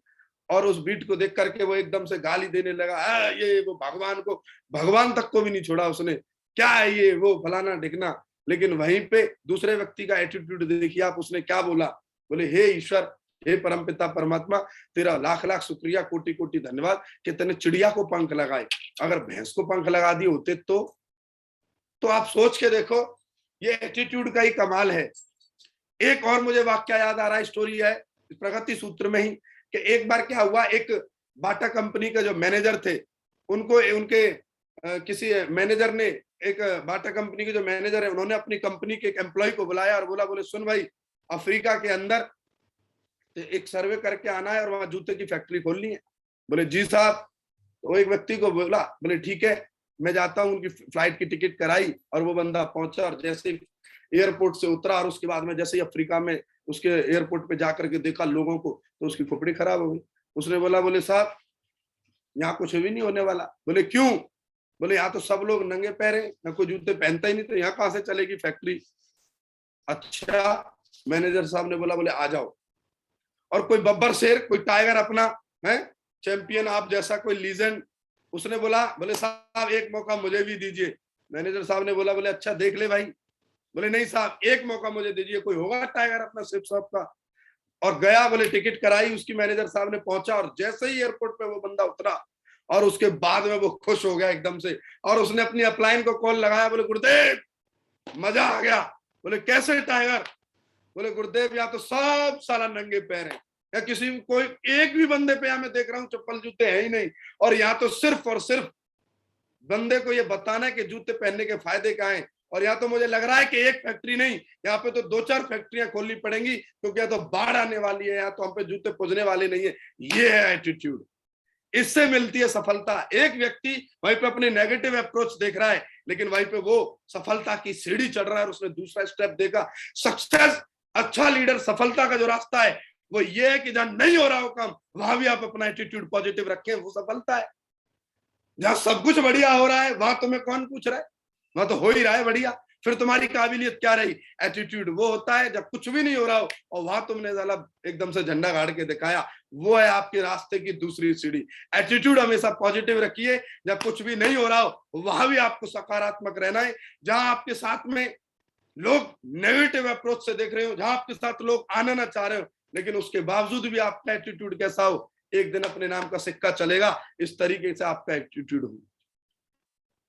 और उस बीट को देख करके वो एकदम से गाली देने लगा, ये वो भगवान को, भगवान तक को भी नहीं छोड़ा उसने, क्या है ये वो फलाना ढिकना। लेकिन वहीं पे दूसरे व्यक्ति का एटीट्यूड देखिए आप, उसने क्या बोला, बोले हे ईश्वर, हे परमपिता परमात्मा, तेरा लाख लाख शुक्रिया, कोटि कोटि धन्यवाद कि तूने चिड़िया को पंख लगाए, अगर भैंस को पंख लगा दिए होते तो आप सोच के देखो, ये एटीट्यूड का ही कमाल है। एक और मुझे वाक्य याद आ रहा है, स्टोरी है प्रगति सूत्र में ही, कि एक बार क्या हुआ, एक बाटा कंपनी का जो मैनेजर थे, उनको उनके किसी मैनेजर ने, एक बाटा कंपनी के जो मैनेजर है, उन्होंने अपनी कंपनी के एक एम्प्लॉय को बुलाया और बोले सुन भाई, अफ्रीका के अंदर एक सर्वे करके आना है और वहां जूते की फैक्ट्री खोलनी है। बोले जी साहब। तो एक व्यक्ति को बोला, बोले ठीक है मैं जाता हूँ। उनकी फ्लाइट की टिकट कराई और वो बंदा पहुंचा, और जैसे एयरपोर्ट से उतरा और उसके बाद में जैसे ही अफ्रीका में उसके एयरपोर्ट पे जाकर के देखा लोगों को, तो उसकी खोपड़ी खराब हो गई। उसने बोला, बोले साहब यहाँ कुछ भी नहीं होने वाला। बोले क्यों? बोले यहाँ तो सब लोग नंगे पैर हैं, ना कोई जूते पहनता ही नहीं, तो यहाँ कहाँ से चलेगी फैक्ट्री? अच्छा, मैनेजर साहब ने बोला, बोले आ जाओ। और कोई बब्बर शेर, कोई टाइगर अपना है चैंपियन, आप जैसा कोई लीजेंड, उसने बोला, बोले साहब एक मौका मुझे भी दीजिए। मैनेजर साहब ने बोला, बोले अच्छा देख ले भाई। बोले नहीं साहब एक मौका मुझे दीजिए, कोई होगा टाइगर अपना शिव साहब का। और गया, बोले टिकट कराई उसकी, मैनेजर साहब ने पहुंचा, और जैसे ही एयरपोर्ट पे वो बंदा उतरा और उसके बाद में वो खुश हो गया एकदम से, और उसने अपनी अपलाइन को कॉल लगाया, बोले गुरुदेव मजा आ गया। बोले कैसे टाइगर? बोले गुरुदेव यहाँ तो सब साला नंगे पैर हैं, या किसी कोई एक भी बंदे पे यहाँ मैं देख रहा हूँ चप्पल जूते है ही नहीं, और यहाँ तो सिर्फ और सिर्फ बंदे को ये बताना है कि जूते पहनने के फायदे क्या हैं। और यहाँ तो मुझे लग रहा है कि एक फैक्ट्री नहीं, यहाँ पे तो 2-4 फैक्ट्रियां खोलनी पड़ेंगी, क्योंकि यहाँ तो बाढ़ आने वाली है, यहाँ तो हम पे जूते पुजने वाले नहीं है। ये है एटीट्यूड, इससे मिलती है सफलता। एक व्यक्ति वहीं पे अपने नेगेटिव अप्रोच देख रहा है, लेकिन वहीं पे वो सफलता की सीढ़ी चढ़ रहा है और उसने दूसरा स्टेप देखा। सक्सेस, अच्छा लीडर, सफलता का जो रास्ता है वो ये है कि जहां नहीं हो रहा हो काम, वहां भी आप अपना एटीट्यूड पॉजिटिव रखें, वो सफलता है। जहां सब कुछ बढ़िया हो रहा है वहां तुम्हें कौन पूछ रहा है? वहां तो हो ही रहा है बढ़िया, फिर तुम्हारी काबिलियत क्या रही? एटीट्यूड वो होता है जब कुछ भी नहीं हो रहा हो और वहां तुमने साला एकदम से झंडा गाड़ के दिखाया, वो है आपके रास्ते की दूसरी सीढ़ी। एटीट्यूड हमेशा पॉजिटिव रखिए, जब कुछ भी नहीं हो रहा हो वहां भी आपको सकारात्मक रहना है। जहां आपके साथ में लोग नेगेटिव अप्रोच से देख रहे हो, जहां आपके साथ लोग आना ना चाह रहे हो, लेकिन उसके बावजूद भी आपका एटीट्यूड कैसा हो, एक दिन अपने नाम का सिक्का चलेगा। इस तरीके से आपका एटीट्यूड हो।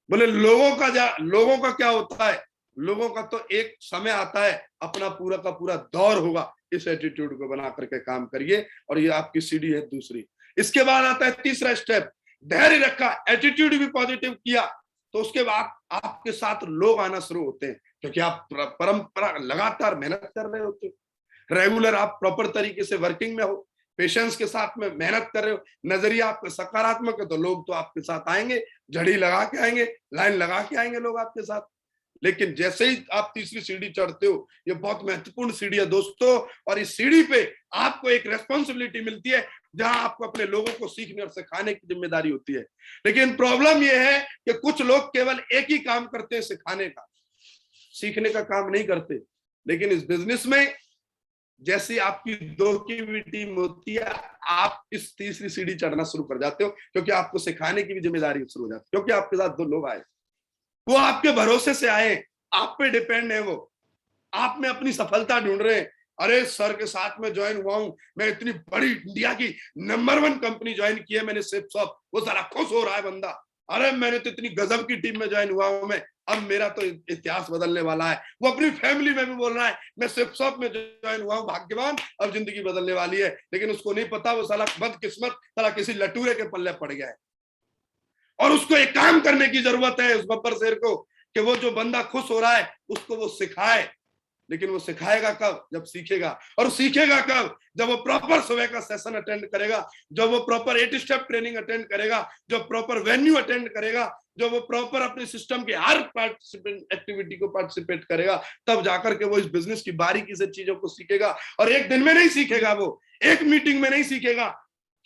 बोले लोगों का क्या होता है? लोगों का तो एक समय आता है, अपना पूरा का पूरा दौर होगा। इस एटीट्यूड को बना करके काम करिए, और ये आपकी सीढ़ी है दूसरी। इसके बाद आता है तीसरा स्टेप, धैर्य रखा, एटीट्यूड भी पॉजिटिव किया, तो उसके बाद आपके साथ लोग आना शुरू होते हैं, क्योंकि आप परंपरा लगातार मेहनत कर रहे होते हो, रेगुलर आप प्रॉपर तरीके से वर्किंग में हो, पेशेंस के साथ में मेहनत कर रहे हो, नजरिया आपका सकारात्मक है, तो लोग तो आपके साथ आएंगे, झड़ी लगा के आएंगे, लाइन लगा के आएंगे लोग आपके साथ। लेकिन जैसे ही आप तीसरी सीढ़ी चढ़ते हो, ये बहुत महत्वपूर्ण सीढ़ी है दोस्तों, और इस सीढ़ी पे आपको एक रेस्पॉन्सिबिलिटी मिलती है, जहां आपको अपने लोगों को सीखने और सिखाने की जिम्मेदारी होती है। लेकिन प्रॉब्लम यह है कि कुछ लोग केवल एक ही काम करते हैं, सिखाने का, सीखने का काम नहीं करते। लेकिन इस बिजनेस में जैसी आपकी 2 की भी टीम होती है, आप इस तीसरी सीढ़ी चढ़ना शुरू कर जाते हो, क्योंकि आपको सिखाने की भी जिम्मेदारी शुरू हो जाती है, क्योंकि आपके साथ 2 लोग आए, वो आपके भरोसे से आए, आप पे डिपेंड है, वो आप में अपनी सफलता ढूंढ रहे हैं। अरे सर के साथ में ज्वाइन हुआ हूं, मैं इतनी बड़ी इंडिया की नंबर 1 कंपनी ज्वाइन की है मैंने, शिव साहब, वो सारा खुश हो रहा है बंदा। अरे मैंने तो इतनी गजब की टीम में ज्वाइन हुआ हूं मैं, अब मेरा तो इतिहास बदलने वाला है। वो अपनी फैमिली में भी बोल रहा है, मैं शिव साहब में ज्वाइन हुआ हूं, भाग्यवान, अब जिंदगी बदलने वाली है। लेकिन उसको नहीं पता वो साला बदकिस्मत साला किसी लटूरे के पल्ले पड़ गया है, और उसको एक काम करने की जरूरत है उस बब्बर शेर को, कि वो जो बंदा खुश हो रहा है उसको वो सिखाए। लेकिन वो सिखाएगा कब? जब सीखेगा। और सीखेगा कब? जब वो प्रॉपर सुबह का सेशन अटेंड करेगा, जब वो प्रॉपर 8 स्टेप ट्रेनिंग अटेंड करेगा, जो प्रॉपर वेन्यू अटेंड करेगा, जो वो प्रॉपर अपने सिस्टम के हर पार्टिसिपेंट एक्टिविटी को पार्टिसिपेट करेगा, तब जाकर के वो इस बिजनेस की बारीकी से चीजों को सीखेगा। और एक दिन में नहीं सीखेगा, वो एक मीटिंग में नहीं सीखेगा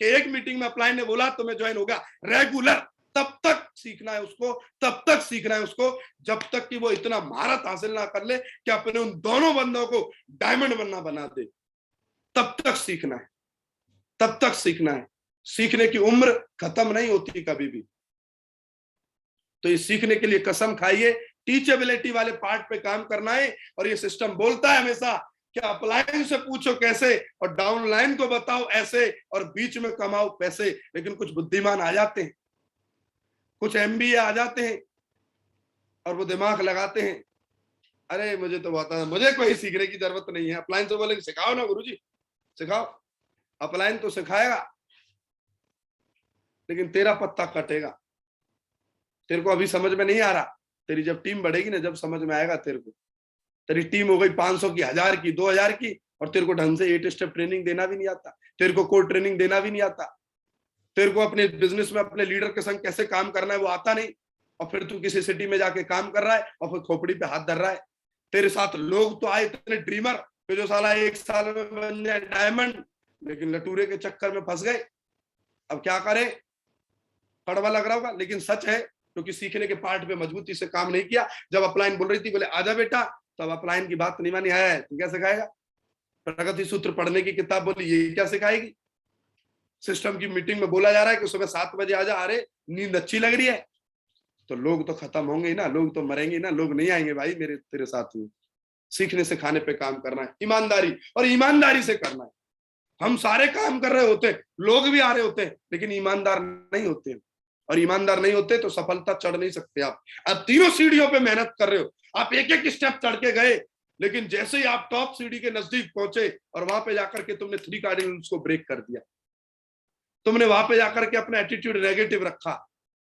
कि एक मीटिंग में अपलाइन ने बोला तो मैं ज्वाइन हो गया। रेगुलर तब तक सीखना है उसको, तब तक सीखना है उसको, जब तक कि वो इतना महारत हासिल ना कर ले कि अपने उन दोनों बंदों को डायमंड बना दे। तब तक सीखना है, तब तक सीखना है। सीखने की उम्र खत्म नहीं होती कभी भी। तो ये सीखने के लिए कसम खाइए, टीचेबिलिटी वाले पार्ट पे काम करना है। और ये सिस्टम बोलता है हमेशा कि अपलाइन से पूछो कैसे, और डाउनलाइन को बताओ ऐसे, और बीच में कमाओ पैसे। लेकिन कुछ बुद्धिमान आ जाते हैं, कुछ MBA आ जाते हैं, और वो दिमाग लगाते हैं, अरे मुझे तो आता है, मुझे कोई सीखने की जरूरत नहीं है। अपलाइन से बोले सिखाओ ना गुरुजी, सिखाओ। अपलाइन तो सिखाएगा, लेकिन तेरा पत्ता कटेगा। तेरे को अभी समझ में नहीं आ रहा, तेरी जब टीम बढ़ेगी ना, जब समझ में आएगा तेरे को। तेरी टीम हो गई 500 की, 1000 की, 2000 की, और तेरे को ढंग से 8 स्टेप ट्रेनिंग देना भी नहीं आता, तेरे को कोड ट्रेनिंग देना भी नहीं आता, तेरे को अपने बिजनेस में अपने लीडर के संग कैसे काम करना है वो आता नहीं, और फिर तू किसी सिटी में जाके काम कर रहा है और फिर खोपड़ी पे हाथ धर रहा है। तेरे साथ लोग तो आए इतने ड्रीमर कि जो साला 1 साल में बन जाए डायमंड, लेकिन लटूरे के चक्कर में फंस गए। अब क्या करें, कड़वा लग रहा होगा लेकिन सच है, क्योंकि सीखने के पार्ट पे मजबूती से काम नहीं किया। जब अपलाइन बोल रही थी बोले आजा बेटा, तब अपलाइन की बात नहीं मानी है, तू क्या सिखाएगा? प्रगति सूत्र पढ़ने की किताब बोली, ये क्या सिखाएगी? सिस्टम की मीटिंग में बोला जा रहा है कि सुबह 7 बजे आजा, अरे नींद अच्छी लग रही है, तो लोग तो खत्म होंगे ना, लोग तो मरेंगे ना, लोग नहीं आएंगे भाई मेरे तेरे साथ में। सीखने सिखाने पे काम करना है, ईमानदारी, और ईमानदारी से करना है। हम सारे काम कर रहे होते, लोग भी आ रहे होते, लेकिन ईमानदार नहीं होते, और ईमानदार नहीं होते तो सफलता चढ़ नहीं सकते आप। अब तीनों सीढ़ियों पे मेहनत कर रहे हो, आप एक एक स्टेप चढ़ के गए, लेकिन जैसे ही आप टॉप सीढ़ी के नजदीक पहुंचे और वहां पे जाकर के तुमने 3 कार्डिनल रूल्स को ब्रेक कर दिया, तुमने वहां पे जाकर के अपना एटीट्यूड नेगेटिव रखा,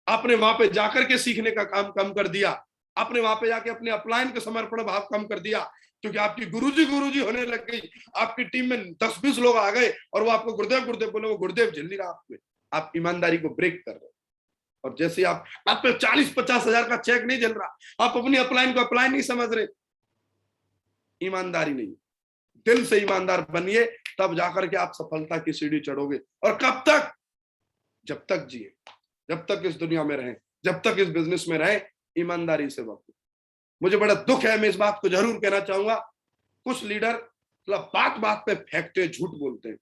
आपने वहां पे जाकर के सीखने का काम कम कर दिया, आपने वहां पे जाके अपने अपलायन के समर्पण भाव कम कर दिया, क्योंकि आपकी गुरुजी होने लग गई, आपकी टीम में 10-20 लोग आ गए और वो आपको गुरुदेव गुरुदेव बोले, वो गुरुदेव झेल नहीं रहा आप में, आप ईमानदारी को ब्रेक कर रहे हो। और जैसे आप पे 40-50 हजार का चेक नहीं चल रहा, आप अपनी अपलाइन को अपलाइन नहीं समझ रहे, ईमानदारी नहीं। दिल से ईमानदार बनिए, तब जाकर के आप सफलता की सीढ़ी चढ़ोगे। और कब तक? जब तक जिए, जब तक इस दुनिया में रहें, जब तक इस बिजनेस में रहें, ईमानदारी से बको। मुझे बड़ा दुख है, मैं इस बात को जरूर कहना चाहूंगा, कुछ लीडर मतलब बात बात पे फेंकते, झूठ बोलते हैं,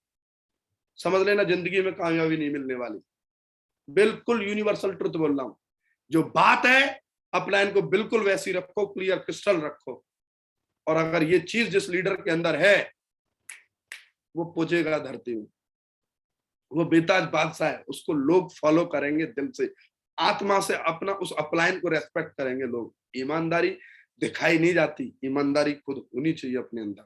समझ लेना जिंदगी में कामयाबी नहीं मिलने वाली। बिल्कुल यूनिवर्सल ट्रुथ बोल रहा हूं, जो बात है अपलाइन को बिल्कुल वैसी रखो, क्लियर क्रिस्टल रखो, और अगर ये चीज जिस लीडर के अंदर है वो पूजेगा धरती में, वो बेताज बादशाह है, उसको लोग फॉलो करेंगे दिल से, आत्मा से, अपना उस अपलाइन को रेस्पेक्ट करेंगे लोग। ईमानदारी दिखाई नहीं जाती, ईमानदारी खुद होनी चाहिए अपने अंदर।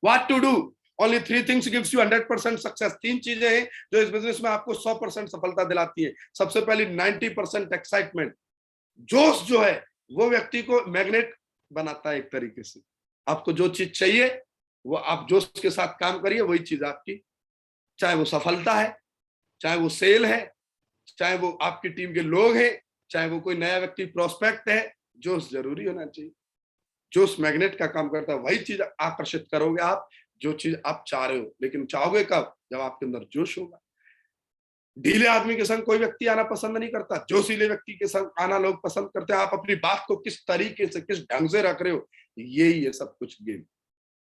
What to do, only 3 things gives you 100% success. 3 चीजें हैं जो इस बिजनेस में आपको 100% सफलता दिलाती है। सबसे पहली 90% एक्साइटमेंट, जोश जो है वो व्यक्ति को मैग्नेट बनाता है एक तरीके से। आपको जो चीज चाहिए वो आप जोश के साथ काम करिए, वही चीज आपकी, चाहे वो सफलता है, चाहे वो सेल है, चाहे वो आपकी टीम के लोग हैं, चाहे वो कोई नया व्यक्ति प्रोस्पेक्ट है, जोश जरूरी होना चाहिए। जोश मैग्नेट का काम करता है, वही चीज आकर्षित करोगे आप, जो चीज आप चाह रहे हो। लेकिन चाहोगे कब? जब आपके अंदर जोश होगा। ढीले आदमी के संग कोई व्यक्ति आना पसंद नहीं करता, जोशीले व्यक्ति के संग आना लोग पसंद करते हैं। आप अपनी बात को किस तरीके से, किस ढंग से रख रहे हो, यही है सब कुछ गेम।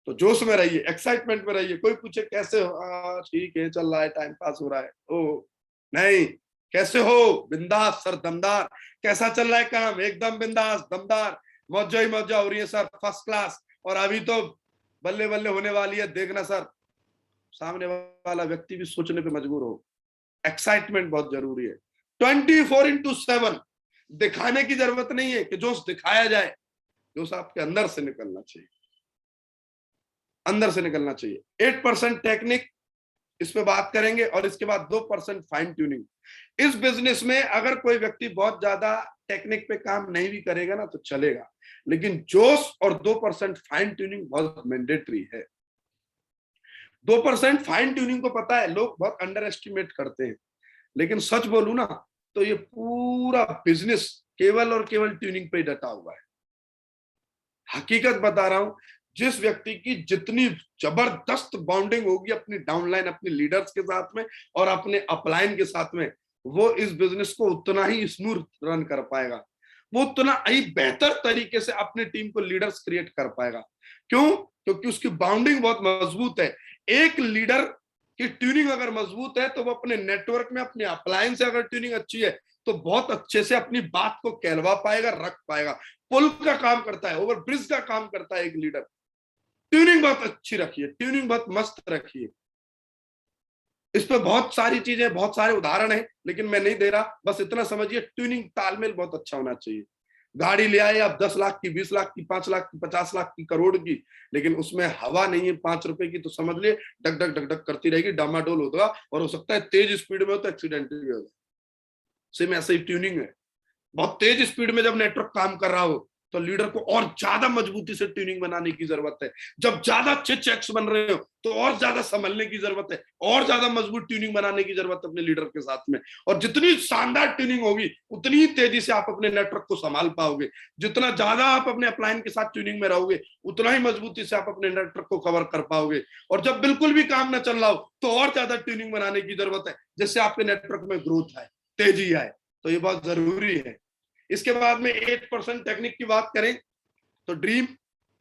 तो जोश में रहिए, एक्साइटमेंट में रहिए। कोई पूछे कैसे हो, ठीक है चल रहा है, टाइम पास हो रहा है, ओ नहीं, कैसे हो, बिंदास सर, दमदार, कैसा चल रहा है काम, एकदम बिंदास दमदार, मौजा ही मौजा हो रही है सर, फर्स्ट क्लास, और अभी तो बल्ले बल्ले होने वाली है, देखना सर। सामने वाला व्यक्ति भी सोचने पे मजबूर हो। एक्साइटमेंट बहुत जरूरी है। 24/7 दिखाने की जरूरत नहीं है कि जोश दिखाया जाए, जोश आपके अंदर से निकलना चाहिए, अंदर से निकलना चाहिए। 8% टेक्निक, इस पे बात करेंगे, और इसके बाद 2% फाइन ट्यूनिंग। इस बिजनेस में अगर कोई व्यक्ति बहुत ज्यादा टेक्निक पे काम नहीं भी करेगा ना तो चलेगा, लेकिन जोश और 2% फाइन ट्यूनिंग बहुत मैंडेटरी है। 2% फाइन ट्यूनिंग को पता है, लोग बहुत अंडर एस्टिमेट करते हैं, लेकिन सच बोलूं ना तो ये पूरा बिजनेस केवल और केवल ट्यूनिंग पे डटा हुआ है। हकीकत बता रहा हूं, जिस व्यक्ति की जितनी जबरदस्त बॉन्डिंग होगी अपनी डाउनलाइन, अपने लीडर्स के साथ में और अपने अपलाइन के साथ में, वो इस बिजनेस को उतना ही स्मूथ रन कर पाएगा, वो उतना ही बेहतर तरीके से अपनी टीम को लीडर्स क्रिएट कर पाएगा। क्यों? क्योंकि उसकी बाउंडिंग बहुत मजबूत है। एक लीडर की ट्यूनिंग अगर मजबूत है तो वो अपने नेटवर्क में, अपने अपलाइन से अगर ट्यूनिंग अच्छी है तो बहुत अच्छे से अपनी बात को कहलवा पाएगा, रख पाएगा। पुल का काम करता है, ओवर ब्रिज का काम करता है एक लीडर। ट्यूनिंग बहुत अच्छी रखिए, ट्यूनिंग बहुत मस्त रखिए। इस पे बहुत सारी चीजें, बहुत सारे उदाहरण हैं, लेकिन मैं नहीं दे रहा, बस इतना समझिए ट्यूनिंग तालमेल बहुत अच्छा होना चाहिए। गाड़ी ले आए आप 10 लाख की, 20 लाख की, 5 लाख की, 50 लाख की, करोड़ की, लेकिन उसमें हवा नहीं है 5 रुपए की, तो समझ लिए डक डक डक डक करती रहेगी, डामाडोल होगा, और हो सकता है तेज स्पीड में हो तो एक्सीडेंट भी हो। सेम ऐसे ही ट्यूनिंग है। बहुत तेज स्पीड में जब नेटवर्क काम कर रहा हो तो लीडर को और ज्यादा मजबूती से ट्यूनिंग बनाने की जरूरत है। जब ज्यादा अच्छे चेक्स बन रहे हो तो और ज्यादा संभलने की जरूरत है, और ज्यादा मजबूत ट्यूनिंग बनाने की जरूरत है अपने लीडर के साथ में। और जितनी शानदार ट्यूनिंग होगी उतनी ही तेजी से आप अपने नेटवर्क को संभाल पाओगे। जितना ज्यादा आप अपने अपलाइन के साथ ट्यूनिंग में रहोगे उतना ही मजबूती से आप अपने नेटवर्क को कवर कर पाओगे। और जब बिल्कुल भी काम ना चल रहा हो तो और ज्यादा ट्यूनिंग बनाने की जरूरत है, जिससे आपके नेटवर्क में ग्रोथ आए, तेजी आए। तो ये बहुत जरूरी है। इसके बाद में 8% टेक्निक की बात करें तो dream,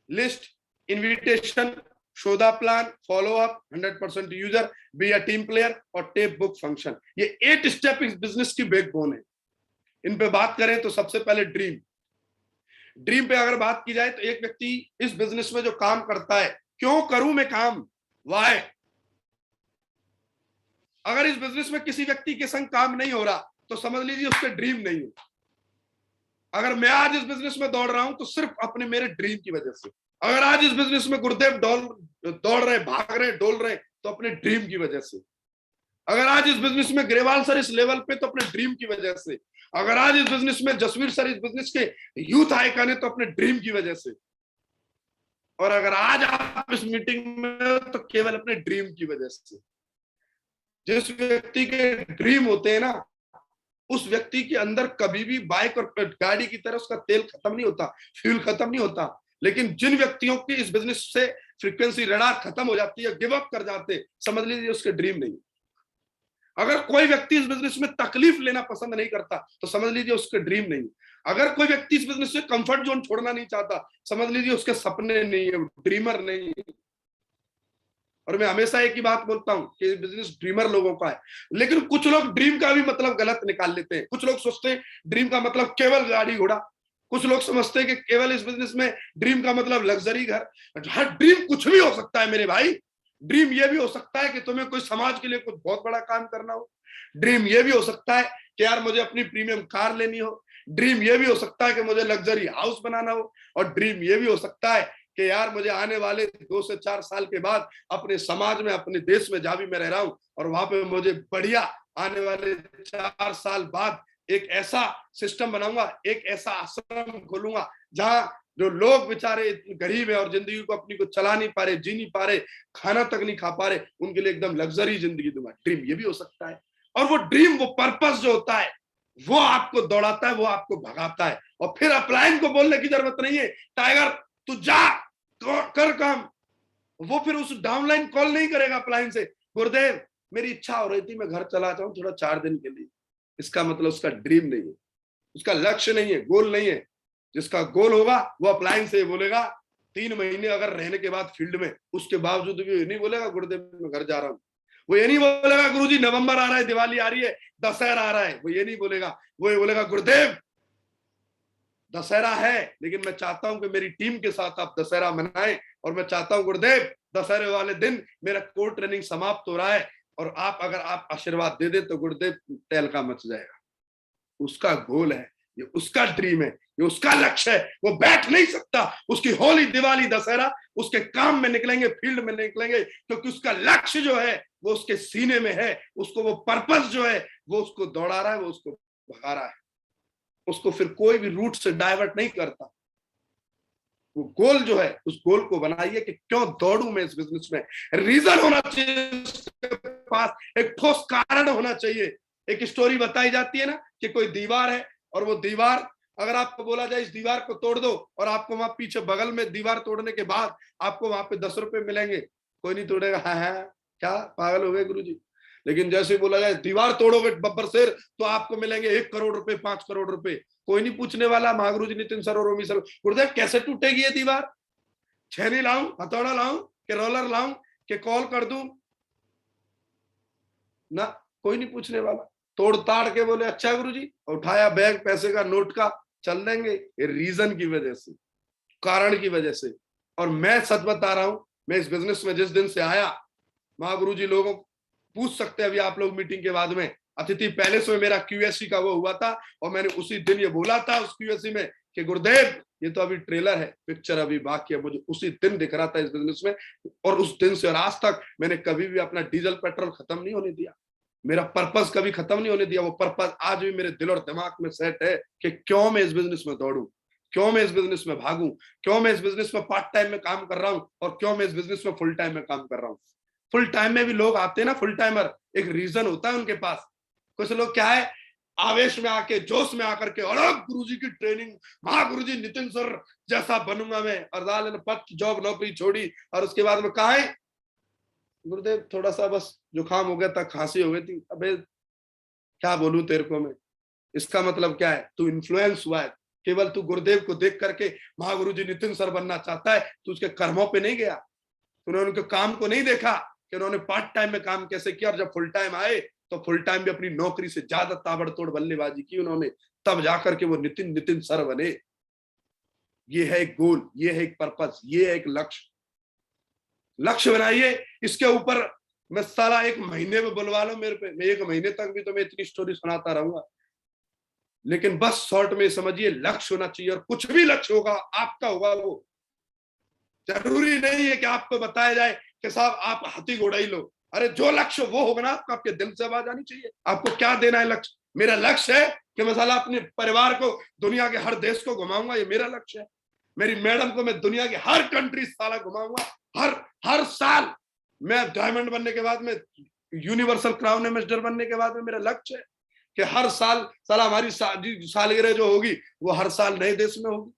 list, invitation, show the plan, follow up, 100% user, B a team player और टेप बुक फंक्शन। ये 8 स्टेप इस बिजनेस की बैकबोन है। इन पे बात करें तो सबसे पहले ड्रीम। ड्रीम पे अगर बात की जाए तो एक व्यक्ति इस बिजनेस में जो काम करता है, क्यों करूं मैं काम, वाई। अगर इस बिजनेस में किसी व्यक्ति के संग काम नहीं हो रहा तो समझ लीजिए उसके ड्रीम नहीं है। अगर मैं आज इस बिजनेस में दौड़ रहा हूं तो सिर्फ अपने मेरे ड्रीम की वजह से। अगर आज इस बिजनेस में गुरुदेव दौड़ रहे, भाग रहे, डोल रहे तो अपने ड्रीम की वजह से। अगर आज इस बिजनेस में ग्रेवाल सर इस लेवल पे तो अपने ड्रीम की वजह से। अगर आज इस बिजनेस में जसवीर सर इस बिजनेस के यूथ आइकन है तो अपने ड्रीम की वजह से। और अगर आज आप इस मीटिंग में तो केवल अपने ड्रीम की वजह से। जिस व्यक्ति के ड्रीम होते हैं ना, उस व्यक्ति के अंदर कभी भी बाइक और गाड़ी की तरह उसका तेल खत्म नहीं होता, फ्यूल खत्म नहीं होता। लेकिन जिन व्यक्तियों की इस बिजनेस से फ्रीक्वेंसी रडार खत्म हो जाती है, गिव अप कर जाते, समझ लीजिए उसके ड्रीम नहीं। अगर कोई व्यक्ति इस बिजनेस में तकलीफ लेना पसंद नहीं करता तो समझ लीजिए उसके ड्रीम नहीं। अगर कोई व्यक्ति इस बिजनेस में कंफर्ट जोन छोड़ना नहीं चाहता, समझ लीजिए उसके सपने नहीं है, ड्रीमर नहीं है। और मैं हमेशा एक ही बात बोलता हूं कि बिजनेस ड्रीमर लोगों का है। लेकिन कुछ लोग ड्रीम का भी मतलब गलत निकाल लेते हैं। कुछ लोग सोचते हैं ड्रीम का मतलब केवल गाड़ी घोड़ा। कुछ लोग समझते हैं कि केवल इस बिजनेस में ड्रीम का मतलब लग्जरी घर। हर ड्रीम कुछ भी हो सकता है मेरे भाई। ड्रीम ये भी हो सकता है कि तुम्हें कोई समाज के लिए कुछ बहुत बड़ा काम करना हो। ड्रीम ये भी हो सकता है कि यार मुझे अपनी प्रीमियम कार लेनी हो। ड्रीम ये भी हो सकता है कि मुझे लग्जरी हाउस बनाना हो। और ड्रीम ये भी हो सकता है कि यार मुझे आने वाले 2 से 4 साल के बाद अपने समाज में, अपने देश में जहां भी मैं रह रहा हूं, और वहां पे मुझे बढ़िया आने वाले 4 साल बाद एक ऐसा सिस्टम बनाऊंगा, एक ऐसा आश्रम खोलूंगा जहां जो लोग बेचारे गरीब है और जिंदगी को अपनी को चला नहीं पा रहे, जी नहीं पा रहे, खाना तक नहीं खा पा रहे, उनके लिए एकदम लग्जरी जिंदगी दूंगा। ड्रीम ये भी हो सकता है। और वो ड्रीम, वो पर्पस जो होता है, वो आपको दौड़ाता है, वो आपको भगाता है। और फिर अपलाइन को बोलने की जरूरत नहीं है, टाइगर तू जा कर काम। वो फिर उस डाउनलाइन कॉल नहीं करेगा अपलाइन से, गुरुदेव मेरी इच्छा हो रही थी मैं घर चला जाऊं थोड़ा 4 दिन के लिए। इसका मतलब उसका ड्रीम नहीं है, उसका लक्ष्य नहीं है, गोल नहीं है। जिसका गोल होगा वो अपलाइन से बोलेगा 3 महीने अगर रहने के बाद फील्ड में, उसके बावजूद भी ये नहीं बोलेगा गुरुदेव मैं घर जा रहा हूं। वो ये नहीं बोलेगा गुरुजी नवंबर आ रहा है, दिवाली आ रही है, दशहरा आ रहा है। वो ये नहीं बोलेगा। वो ये बोलेगा गुरुदेव दशहरा है लेकिन मैं चाहता हूं कि मेरी टीम के साथ आप दशहरा मनाएं। और मैं चाहता हूं गुरुदेव दशहरे वाले दिन मेरा कोर ट्रेनिंग समाप्त हो रहा है और आप अगर आप आशीर्वाद दे दे तो गुरुदेव तहलका मच जाएगा। उसका गोल है, ये उसका ड्रीम है, ये उसका लक्ष्य है। वो बैठ नहीं सकता। उसकी होली, दिवाली, दशहरा उसके काम में निकलेंगे, फील्ड में निकलेंगे, क्योंकि उसका लक्ष्य जो है वो उसके सीने में है। उसको वो पर्पस जो है वो उसको दौड़ा रहा है, वो उसको भगा रहा है। उसको फिर कोई भी रूट से डाइवर्ट नहीं करता। वो गोल जो है, उस गोल को बनाइए कि क्यों दौड़ूं मैं इस बिजनेस में। रीजन होना चाहिए उसके पास, एक ठोस कारण होना चाहिए। एक स्टोरी बताई जाती है ना कि कोई दीवार है और वो दीवार, अगर आपको बोला जाए इस दीवार को तोड़ दो, और आपको वहां पीछे बगल में दीवार तोड़ने के बाद आपको वहां पे 10 रुपए मिलेंगे, कोई नहीं तोड़ेगा। हाँ क्या पागल हो गए गुरुजी। लेकिन जैसे बोला जाए दीवार तोड़ोगे बब्बर शेर तो आपको मिलेंगे 1 करोड़ रुपए, 5 करोड़ रुपए, कोई नहीं पूछने वाला। महागुरु जी, नितिन सर और रोमी सर, गुरुदेव कैसे टूटेगी ये दीवार? छेनी लाऊं, हथौड़ा लाऊं, कि रोलर लाऊं, कि कॉल कर दूं? ना, कोई नहीं पूछने वाला। तोड़ ताड़ के बोले अच्छा गुरुजी, उठाया बैग पैसे का, नोट का, चल देंगे। ये रीजन की वजह से, कारण की वजह से। और मैं सच बता रहा हूं, मैं इस बिजनेस में जिस दिन से आया, महागुरु जी लोगों पूछ सकते हैं अभी आप लोग मीटिंग के बाद में, अतिथि पैलेस में मेरा क्यूएससी का वो हुआ था और मैंने उसी दिन ये बोला था उस क्यूएससी में कि गुरुदेव ये तो अभी ट्रेलर है, पिक्चर अभी बाकी है। मुझे उसी दिन दिख रहा था इस बिजनेस में, और उस दिन से और आज तक मैंने कभी भी अपना डीजल पेट्रोल खत्म नहीं होने दिया। मेरा पर्पस कभी खत्म नहीं होने दिया। वो पर्पस आज भी मेरे दिल और दिमाग में सेट है कि क्यों मैं इस बिजनेस में दौड़ूं, क्यों मैं इस बिजनेस में भागूं, क्यों मैं इस बिजनेस में पार्ट टाइम में काम कर रहा हूं और क्यों मैं इस बिजनेस में फुल टाइम में काम कर रहा हूं। फुल टाइम में भी लोग आते हैं ना, फुल टाइमर, एक रीजन होता है उनके पास। कुछ लोग क्या है, आवेश में आके, जोश में आकर के, और अब गुरुजी की ट्रेनिंग, महागुरुजी नितिन सर जैसा बनूंगा मैं, और साले ने पद जॉब नौकरी छोड़ी और उसके बाद में कहा है, गुरुदेव थोड़ा सा बस जुकाम हो गया था, खांसी हो गई थी। अबे क्या बोलूं तेरे को मैं, इसका मतलब क्या है, तू इन्फ्लुएंस हुआ है। केवल तू गुरुदेव को देख करके महागुरुजी नितिन सर बनना चाहता है, तू उसके कर्मों पे नहीं गया, तूने उनके काम को नहीं देखा कि उन्होंने पार्ट टाइम में काम कैसे किया, और जब फुल टाइम आए तो फुल टाइम भी अपनी नौकरी से ज्यादा ताबड़तोड़ बल्लेबाजी की उन्होंने, तब जाकर के वो नितिन नितिन सर बने। ये है एक गोल, ये है एक पर्पस, ये है एक लक्ष्य। लक्ष्य बनाइए, इसके ऊपर मैं साला एक महीने में बुलवा लो मेरे पे, मैं एक महीने तक भी तो मैं इतनी स्टोरी सुनाता रहूंगा। लेकिन बस शॉर्ट में समझिए, लक्ष्य होना चाहिए, और कुछ भी लक्ष्य होगा आपका होगा, वो जरूरी नहीं है कि आपको बताया जाए कि साहब आप हाथी घोड़ा ही लो। अरे जो लक्ष्य वो होगा ना आपका, आपके दिल से आवाज आनी चाहिए, आपको क्या देना है लक्ष्य। मेरा लक्ष्य है कि मैं साला अपने परिवार को दुनिया के हर देश को घुमाऊंगा, ये मेरा लक्ष्य है। मेरी मैडम को मैं दुनिया की हर कंट्री साला घुमाऊंगा, हर साल। मैं डायमंड बनने के बाद में, यूनिवर्सल क्राउन एम्बेसडर बनने के बाद में मेरा लक्ष्य है कि हर साल साला हमारी सालगिरह जो होगी वो हर साल नए देश में होगी।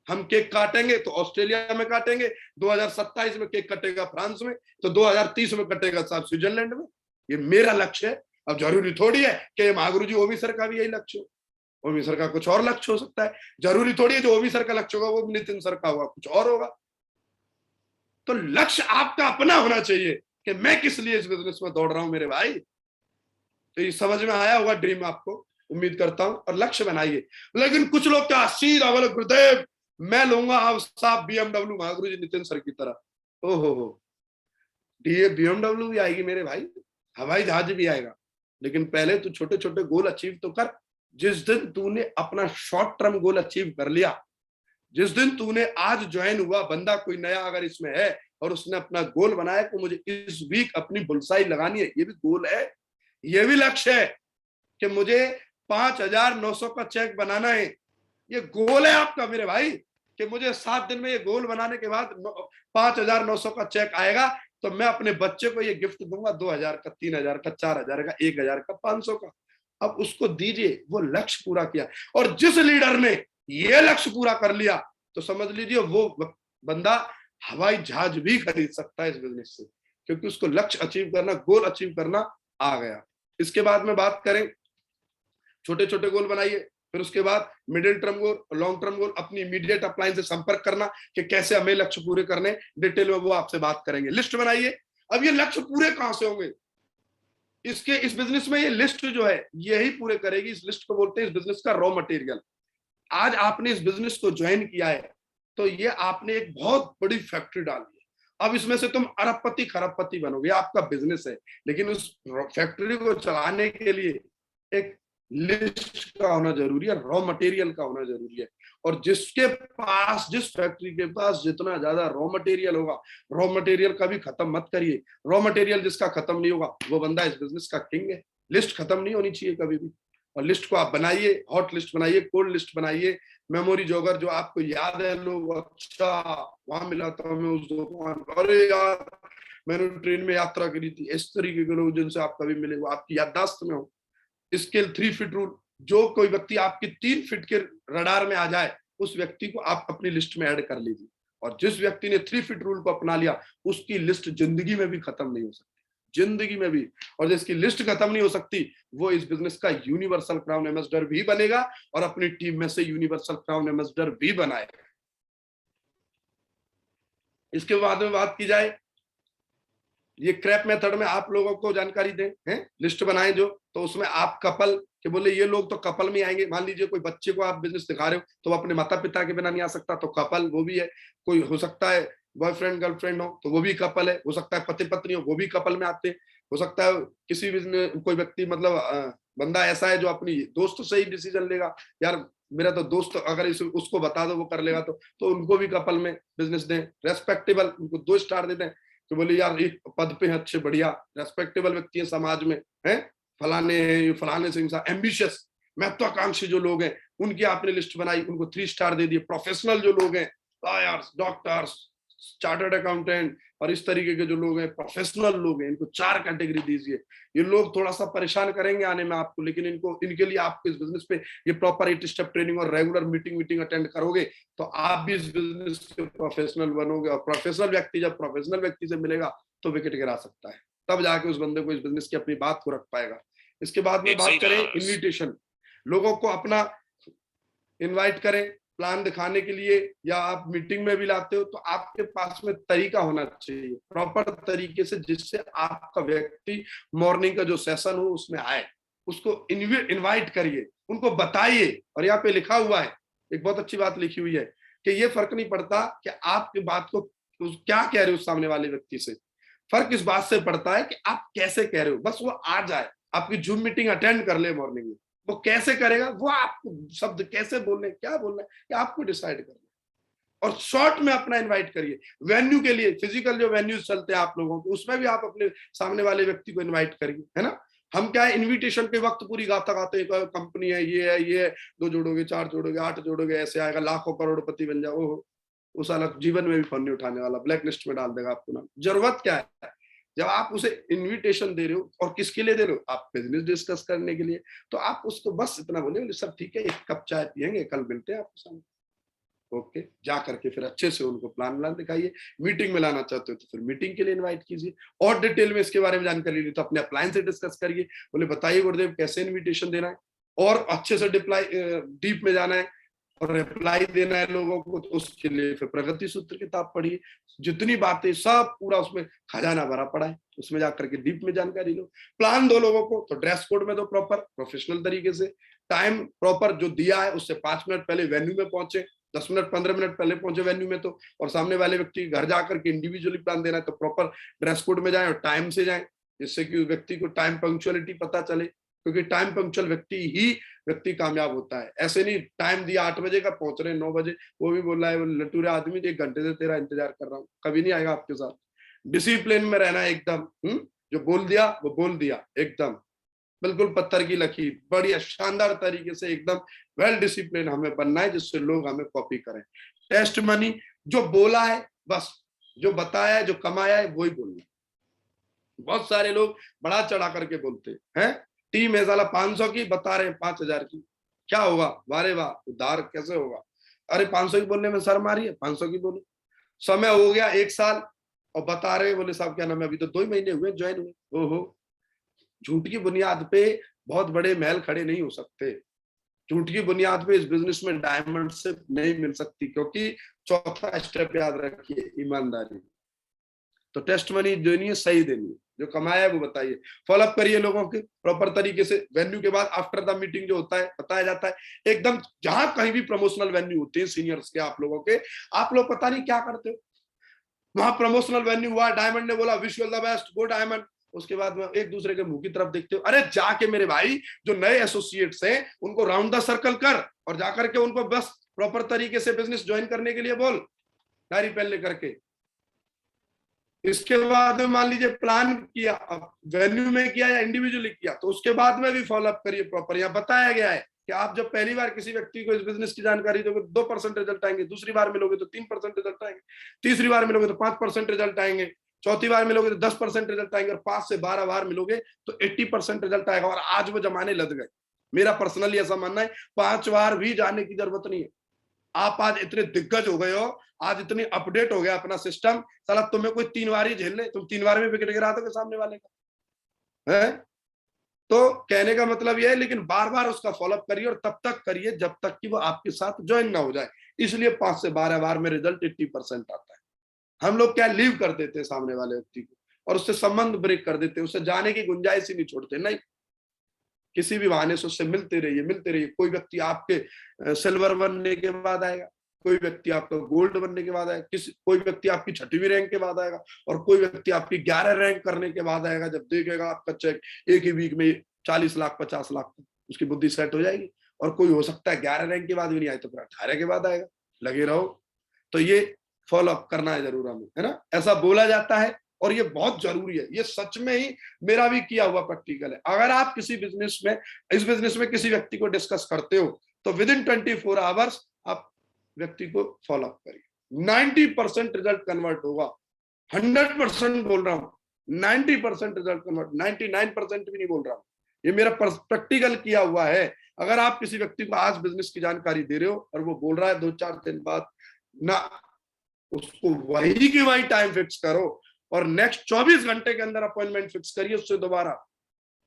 हम केक काटेंगे तो ऑस्ट्रेलिया में काटेंगे, 2027 में केक कटेगा फ्रांस में, तो 2030 में कटेगा साहब स्विट्जरलैंड में। ये मेरा लक्ष्य है। अब जरूरी थोड़ी है कि महागुरुजी ओवी सर का भी यही लक्ष्य हो, ओवी सर का कुछ और लक्ष्य हो सकता है। जरूरी थोड़ी है जो ओवी सर का लक्ष्य होगा वो नितिन सर का होगा, कुछ और होगा। तो लक्ष्य आपका अपना होना चाहिए कि मैं किस लिए इस बिजनेस में दौड़ रहा हूं मेरे भाई। तो ये समझ में आया होगा ड्रीम आपको, उम्मीद करता हूं, और लक्ष्य बनाइए। लेकिन कुछ लोग क्या सीधा बोले, गुरुदेव मैं लूंगा अब साहब बीएमडब्ल्यू महागुरु जी नितिन सर की तरह। ओहो, बीएमडब्ल्यू भी आएगी मेरे भाई, हवाई जहाज भी आएगा, लेकिन पहले तू छोटे छोटे गोल अचीव तो कर। जिस दिन तूने अपना शॉर्ट टर्म गोल अचीव कर लिया, जिस दिन तूने आज ज्वाइन हुआ बंदा कोई नया अगर इसमें है और उसने अपना गोल बनाया कि मुझे इस वीक अपनी बुलसाई लगानी है, ये भी गोल है, ये भी लक्ष्य है कि मुझे 5,900 का चेक बनाना है। ये गोल है आपका मेरे भाई कि मुझे 7 दिन में ये गोल बनाने के बाद 5,900 का चेक आएगा तो मैं अपने बच्चे को ये गिफ्ट दूंगा, 2,000 का, 3,000 का, 4,000 का, 1,000 का, 500 का। अब उसको दीजिए, वो लक्ष्य पूरा किया। और जिस लीडर ने ये लक्ष्य पूरा कर लिया तो समझ लीजिए वो बंदा हवाई जहाज भी खरीद सकता है इस बिजनेस से, क्योंकि उसको लक्ष्य अचीव करना, गोल अचीव करना आ गया। इसके बाद में बात करें, छोटे छोटे गोल बनाइए, फिर उसके बाद middle term goal, long term goal, अपनी इमीडिएट अपलाइन से संपर्क करना कि कैसे हमें लक्ष्य पूरे करने, डिटेल में वो आपसे बात करेंगे। लिस्ट बनाइए। अब ये लक्ष्य पूरे कहां से होंगे, इसके इस बिजनेस में ये लिस्ट जो है यही पूरे करेगी। इस लिस्ट को बोलते हैं इस बिजनेस का रॉ मटेरियल। आज आपने इस बिजनेस को ज्वाइन किया है तो ये आपने एक बहुत बड़ी फैक्ट्री डाली है। अब इसमें से तुम अरबपति खरबपति बनोगे, आपका बिजनेस है, लेकिन उस फैक्ट्री को चलाने के लिए एक लिस्ट का होना जरूरी है, रॉ मटेरियल का होना जरूरी है। और जिसके पास, जिस फैक्ट्री के पास जितना ज्यादा रॉ मटेरियल होगा, रॉ मटेरियल का भी खत्म मत करिए, रॉ मटेरियल जिसका खत्म नहीं होगा वो बंदा इस बिजनेस का किंग है। लिस्ट खत्म नहीं होनी चाहिए कभी भी। और लिस्ट को आप बनाइए, हॉट लिस्ट बनाइए, कोल्ड लिस्ट बनाइए, मेमोरी जोगर जो आपको याद है, लोग अच्छा वहां मिला था मैं उस दुकान, अरे यार मैंने ट्रेन में यात्रा करी थी, इस तरीके के लोग जिनसे आप कभी मिले वो आपकी याददाश्त में हो। स्केल 3 फीट रूल, जो कोई व्यक्ति आपके 3 फीट के रडार में आ जाए उस व्यक्ति को आप अपनी लिस्ट में ऐड कर लीजिए। और जिस व्यक्ति ने 3 फीट रूल को अपना लिया उसकी लिस्ट जिंदगी में भी खत्म नहीं हो सकती, जिंदगी में भी। और जिसकी लिस्ट खत्म नहीं हो सकती वो इस बिजनेस का यूनिवर्सल क्राउन एम्बेसडर भी बनेगा और अपनी टीम में से यूनिवर्सल क्राउन एम्बेसडर भी बनाएगा। इसके बाद में बात की जाए, ये क्रैप मेथड में आप लोगों को जानकारी दें, हैं लिस्ट बनाएं जो, तो उसमें आप कपल के बोले ये लोग तो कपल में आएंगे। मान लीजिए कोई बच्चे को आप बिजनेस दिखा रहे हो तो वो अपने माता पिता के बिना नहीं आ सकता, तो कपल वो भी है। कोई हो सकता है बॉयफ्रेंड गर्लफ्रेंड हो तो वो भी कपल है, हो सकता है पति पत्नी हो वो भी कपल में आते हैं, हो सकता है किसी भी कोई व्यक्ति मतलब बंदा ऐसा है जो अपनी दोस्त से ही डिसीजन लेगा, यार मेरा तो दोस्त अगर उसको बता दो वो कर लेगा, तो उनको भी कपल में बिजनेस दें। रेस्पेक्टेबल, उनको 2 स्टार देते हैं तो बोले यार एक पद पे है अच्छे, बढ़िया रेस्पेक्टेबल व्यक्ति है समाज में, है फलाने हैं, फलाने से इंसान, एम्बिशियस महत्वाकांक्षी जो लोग हैं उनकी आपने लिस्ट बनाई, उनको 3 स्टार दे दिए। प्रोफेशनल जो लोग हैं, लॉयर्स, डॉक्टर्स, चार्टर्ड अकाउंटेंट और इस तरीके के जो लोग हैं, प्रोफेशनल लोग हैं, इनको 4 कैटेगरी दीजिए। ये लोग थोड़ा सा परेशान करेंगे आने में आपको, लेकिन इनके लिए आपके इस बिजनेस पे ये प्रॉपर 8 स्टेप ट्रेनिंग और रेगुलर मीटिंग अटेंड करोगे तो आप भी इस बिजनेस के प्रोफेशनल बनोगे। और प्रोफेशनल व्यक्ति जब प्रोफेशनल व्यक्ति से मिलेगा तो विकेट गिरा सकता है, तब जाके उस बंदे को इस बिजनेस की अपनी बात को रख पाएगा। इसके बाद में बात करें इन्विटेशन, लोगों को अपना इनवाइट करें प्लान दिखाने के लिए, या आप मीटिंग में भी लाते हो तो आपके पास में तरीका होना चाहिए प्रॉपर तरीके से, जिससे आपका व्यक्ति मॉर्निंग का जो सेशन हो उसमें आए। उसको इनवाइट करिए, उनको बताइए। और यहाँ पे लिखा हुआ है, एक बहुत अच्छी बात लिखी हुई है कि ये फर्क नहीं पड़ता कि आपकी बात को क्या कह रहे हो सामने वाले व्यक्ति से, फर्क इस बात से पड़ता है कि आप कैसे कह रहे हो। बस वो आ जाए, आपकी जूम मीटिंग अटेंड कर ले मॉर्निंग में, वो कैसे करेगा, वो आपको शब्द कैसे बोलने, क्या बोलना है, ये आपको डिसाइड करना है। और शॉर्ट में अपना इनवाइट करिए। वेन्यू के लिए फिजिकल जो वेन्यूज चलते हैं आप लोगों के, उसमें भी आप अपने सामने वाले व्यक्ति को इनवाइट करिए, है ना। हम क्या है, इनविटेशन के वक्त पूरी गाथा गाते हैं, कंपनी है, ये है, ये है, 2 जोड़ोगे, 4 जोड़ोगे, 8 जोड़ोगे, ऐसे आएगा, लाखों करोड़पति बन जाओ। उस अलग जीवन में भी फोन नहीं उठाने वाला, ब्लैक लिस्ट में डाल देगा आपको ना। जरूरत क्या है, जब आप उसे इनविटेशन दे रहे हो, और किसके लिए दे रहे हो, आप बिजनेस डिस्कस करने के लिए, तो आप उसको बस इतना बोले, सब ठीक है, 1 कप चाय पियेंगे, कल मिलते हैं आपके सामने। ओके, जा करके फिर अच्छे से उनको प्लान दिखाइए। मीटिंग में लाना चाहते हो तो फिर मीटिंग के लिए इनवाइट कीजिए, और डिटेल में इसके बारे में जानकारी ली तो अपने अपलायंस से डिस्कस करिए। बोले बताइए गुरुदेव कैसे इन्विटेशन देना है, और अच्छे से डीप में जाना है और रिप्लाई देना है लोगों को, तो उसके लिए फिर प्रगति सूत्र किताब पढ़िए। जितनी बातें सब पूरा उसमें खजाना भरा पड़ा है, उसमें जाकर के डीप में जानकारी लो। प्लान दो लोगों को तो ड्रेस कोड में दो प्रॉपर प्रोफेशनल तरीके से। टाइम प्रॉपर जो दिया है उससे 5 मिनट पहले वेन्यू में पहुंचे, 10 मिनट 15 मिनट पहले पहुंचे वेन्यू में, तो और सामने वाले व्यक्ति के घर जाकर के इंडिविजुअली प्लान देना है तो प्रॉपर ड्रेस कोड में जाए और टाइम से जाए, जिससे कि व्यक्ति को टाइम पंक्चुअलिटी पता चले, क्योंकि टाइम पंक्चुअल व्यक्ति कामयाब होता है। ऐसे नहीं टाइम दिया 8 बजे का, पहुंच रहे 9 बजे, वो भी बोल रहा है लटूरे आदमी 1 घंटे से तेरा इंतजार कर रहा हूँ, कभी नहीं आएगा आपके साथ। डिसिप्लिन में रहना एकदम, जो बोल दिया वो बोल दिया, एकदम बिल्कुल पत्थर की लकीर, बढ़िया शानदार तरीके से एकदम वेल डिसिप्लिन हमें बनना है, जिससे लोग हमें कॉपी करें। टेस्ट मनी, जो बोला है बस, जो बताया है, जो कमाया है वही बोलना। बहुत सारे लोग बड़ा चढ़ा करके बोलते हैं, टीम है साला 500 की, बता रहे हैं 5000 की, क्या होगा, वारे वाह, उधार कैसे होगा। अरे 500 की बोलने में शर्म आ रही है, 500 की बोलो। समय हो गया 1 साल और बता रहे, बोले साहब क्या नाम है, अभी तो 2 ही महीने हुए ज्वाइन हुए। ओहो, झूठ की बुनियाद पे बहुत बड़े महल खड़े नहीं हो सकते। झूठ की बुनियाद पे इस बिजनेस में डायमंड से नहीं मिल सकती, क्योंकि चौथा स्टेप याद रखिए, ईमानदारी। तो टेस्ट मनी देनी है, सही देनी है, जो कमाया है वो बताइए। फॉलोअप करिए लोगों के प्रॉपर तरीके से। वेन्यू के बाद आफ्टर द मीटिंग जो होता है बताया जाता है एकदम, जहां कहीं भी प्रमोशनल वेन्यू होते हैं सीनियर्स के, आप लोगों के, आप लोग पता नहीं क्या करते हो। वहां प्रमोशनल वेन्यू हुआ, डायमंड ने बोला wish you all the best, go diamond. उसके बाद में एक दूसरे के मुंह की तरफ देखते हो। अरे जाके मेरे भाई जो नए एसोसिएट्स हैं उनको राउंड द सर्कल कर, और जाकर के उनको बस प्रॉपर तरीके से बिजनेस ज्वाइन करने के लिए बोल, डायरी पेन लेकर के। इसके बाद में मान लीजिए प्लान किया, वेन्यू में किया या इंडिविजुअली किया, तो उसके बाद में भी फॉलोअप करिए प्रॉपर। यहाँ बताया गया है कि आप जब पहली बार किसी व्यक्ति को इस बिजनेस की जानकारी दोगे 2% रिजल्ट आएंगे, दूसरी बार मिलोगे तो 3% रिजल्ट आएंगे, तीसरी बार मिलोगे तो 5% रिजल्ट आएंगे, चौथी बार मिलोगे तो 10% रिजल्ट आएंगे, और 5 से 12 बार मिलोगे तो 80% रिजल्ट आएगा। और आज वो जमाने लद गए, मेरा पर्सनली ऐसा मानना है, 5 बार भी जाने की जरूरत नहीं है। आप आज इतने दिग्गज हो गए हो, आज इतनी अपडेट हो गया अपना सिस्टम, साला तुम्हें कोई 3 बार ही झेल ले, तुम 3 बार में विकेट गिरा दोगे सामने वाले का, है। तो कहने का मतलब यह है, लेकिन बार बार उसका फॉलोअप करिए, और तब तक करिए जब तक कि वो आपके साथ ज्वाइन ना हो जाए। इसलिए 5 से 12 बार में रिजल्ट 80% आता है। हम लोग क्या लीव कर देते हैं सामने वाले व्यक्ति को, और उससे संबंध ब्रेक कर देते हैं, उससे जाने की गुंजाइश ही नहीं छोड़ते। नहीं, किसी भी बहाने से उससे मिलते रहिए। कोई व्यक्ति आपके सिल्वर बनने के बाद आएगा, कोई व्यक्ति आपका गोल्ड बनने के बाद आएगा, कोई व्यक्ति आपकी 6वीं रैंक के बाद आएगा, और कोई व्यक्ति आपकी 11 रैंक करने के बाद आएगा। जब देखेगा आपका चेक एक ही वीक में 40 लाख 50 लाख, उसकी बुद्धि सेट हो जाएगी। और कोई हो सकता है 11 रैंक के बाद भी नहीं आए तो फिर 18 के बाद आएगा। लगे रहो। तो ये फॉलोअप करना है जरूर हमें, है ना। ऐसा बोला जाता है और ये बहुत जरूरी है, ये सच में ही मेरा भी किया हुआ प्रैक्टिकल है। अगर आप किसी बिजनेस में, इस बिजनेस में किसी व्यक्ति को डिस्कस करते हो तो विद इन 24 आवर्स आप व्यक्ति को फॉलो अप करिए। 90% रिजल्ट कन्वर्ट होगा। 100% बोल रहा हूं, 90% रिजल्ट कन्वर्ट, 99% भी नहीं बोल रहा हूं, ये मेरा प्रैक्टिकल किया हुआ है। अगर आप किसी व्यक्ति को आज बिजनेस की जानकारी दे रहे हो और वो बोल रहा है 2-4 दिन बाद ना, उसको वही की वही टाइम फिक्स करो और नेक्स्ट 24 घंटे के अंदर अपॉइंटमेंट फिक्स करिए उससे दोबारा।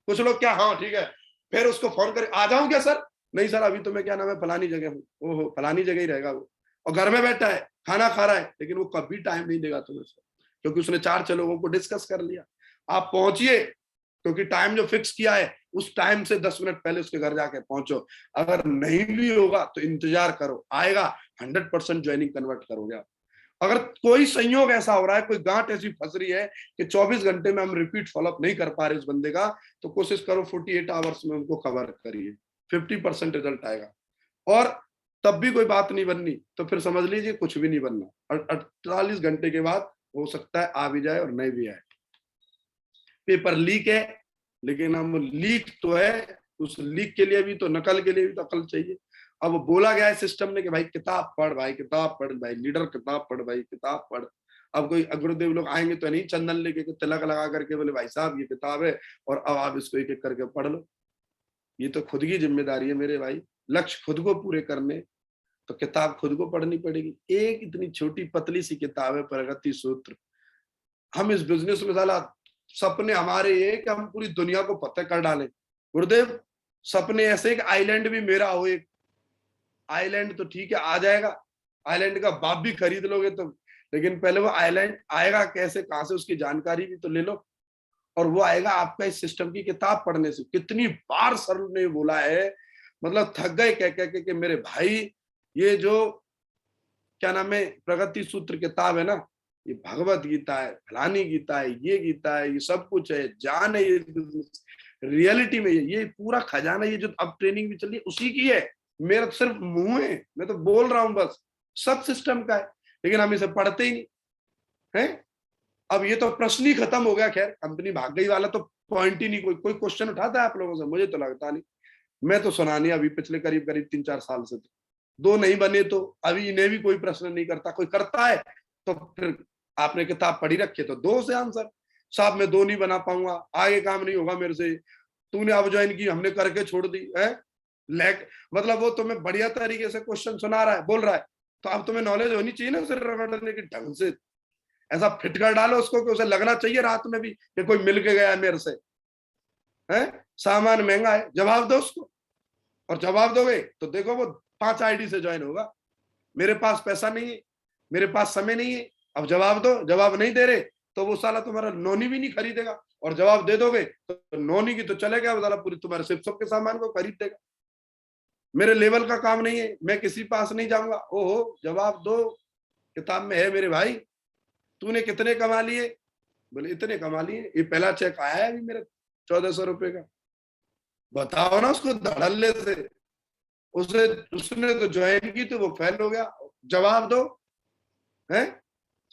कुछ लोग क्या, हाँ ठीक है, फिर उसको फोन कर, आ जाऊं क्या सर? नहीं सर, अभी तो मैं क्या नाम है फलानी जगह हूँ। ओहो, फलानी जगह ही रहेगा वो, और घर में बैठा है, खाना खा रहा है, लेकिन वो कभी टाइम नहीं देगा तुम्हें सर, क्योंकि उसने 4 लोगों को डिस्कस कर लिया। आप पहुंचिए, क्योंकि टाइम जो फिक्स किया है उस टाइम से 10 मिनट पहले उसके घर जाके पहुंचो। अगर नहीं भी होगा तो इंतजार करो, आएगा, 100% ज्वाइनिंग कन्वर्ट करोगे आप। अगर कोई संयोग ऐसा हो रहा है, कोई गांठ ऐसी फंस रही है कि 24 घंटे में हम रिपीट फॉलोअप नहीं कर पा रहे उस बंदे का, तो कोशिश करो 48 आवर्स में उनको कवर करिए, 50% रिजल्ट आएगा। और तब भी कोई बात नहीं बननी तो फिर समझ लीजिए कुछ भी नहीं बनना, और 48 घंटे के बाद हो सकता है आ भी जाए और नहीं भी आए। पेपर लीक है, लेकिन हम लीक तो है, उस लीक के लिए भी तो, नकल के लिए भी तो अकल चाहिए। अब बोला गया है सिस्टम ने कि भाई किताब पढ़, भाई किताब पढ़, भाई लीडर किताब पढ़, भाई किताब पढ़। अब कोई गुरुदेव लोग आएंगे तो नहीं चंदन लेके तिलक लगा करके बोले भाई साहब ये किताब है और अब आप इसको एक एक करके पढ़ लो। ये तो खुद की जिम्मेदारी है मेरे भाई, लक्ष्य खुद को पूरे करने, तो किताब खुद को पढ़नी पड़ेगी। एक इतनी छोटी पतली सी किताब है प्रगति सूत्र। हम इस बिजनेस में साला सपने हमारे ये कि हम पूरी दुनिया को फतेह कर डालें। गुरुदेव सपने ऐसे कि आइलैंड भी मेरा हो, एक आइलैंड तो ठीक है आ जाएगा, आइलैंड का बाप भी खरीद लोगे तुम, लेकिन पहले वो आइलैंड आएगा कैसे, कहां से, उसकी जानकारी भी तो ले लो। और वो आएगा आपका इस सिस्टम की किताब पढ़ने से। कितनी बार सर ने बोला है, मतलब थक गए कह कह के मेरे भाई ये जो क्या नाम है प्रगति सूत्र किताब है ना, ये भगवत गीता है, फलानी गीता है, ये सब कुछ है, जान है, ये रियलिटी में ये पूरा खजाना, ये जो अब ट्रेनिंग भी चल रही है उसी की है। मेरा तो सिर्फ मुंह है, मैं तो बोल रहा हूं बस, सब सिस्टम का है, लेकिन हम इसे पढ़ते ही नहीं है। अब ये तो प्रश्न ही खत्म हो गया। खैर कंपनी भाग गई वाला तो पॉइंट ही नहीं, कोई क्वेश्चन उठाता है आप लोगों से? मुझे तो लगता नहीं। मैं तो सुना नहीं अभी पिछले करीब 3-4 साल से, तो 2 नहीं बने तो अभी इन्हें भी कोई प्रश्न नहीं करता। कोई करता है तो फिर आपने किताब पढ़ी रखी है तो 2 से आंसर, साहब मैं 2 नहीं बना पाऊंगा, आगे काम नहीं होगा मेरे से, तूने अब ज्वाइन की, हमने करके छोड़ दी है। मतलब वो तुम्हें बढ़िया तरीके से क्वेश्चन सुना रहा है, बोल रहा है, तो अब तुम्हें नॉलेज होनी चाहिए ना उसे रगड़ने के ढंग से। ऐसा फिट कर डालो उसको कि उसे लगना चाहिए रात में भी कि कोई मिल के गया मेरे से, है सामान महंगा है, जवाब दो उसको। और जवाब दोगे तो देखो वो 5 आईडी से ज्वाइन होगा। मेरे पास पैसा नहीं है, मेरे पास समय नहीं है, अब जवाब दो। जवाब नहीं दे रहे तो वो साला तुम्हारा नोनी भी नहीं खरीदेगा, और जवाब दे दोगे तो नोनी की तो चलेगा, वो साला पूरी तुम्हारे सिर्फ सबके सामान को खरीद देगा। मेरे लेवल का काम नहीं है, मैं किसी पास नहीं जाऊंगा। ओहो जवाब दो, किताब में है मेरे भाई। तूने कितने कमा लिए? बोले इतने कमा लिए, ये पहला चेक आया है अभी मेरा 1400 रुपए का। बताओ ना उसको धड़ल्ले से, उसे उसने तो ज्वाइन की तो वो फेल हो गया। जवाब दो, है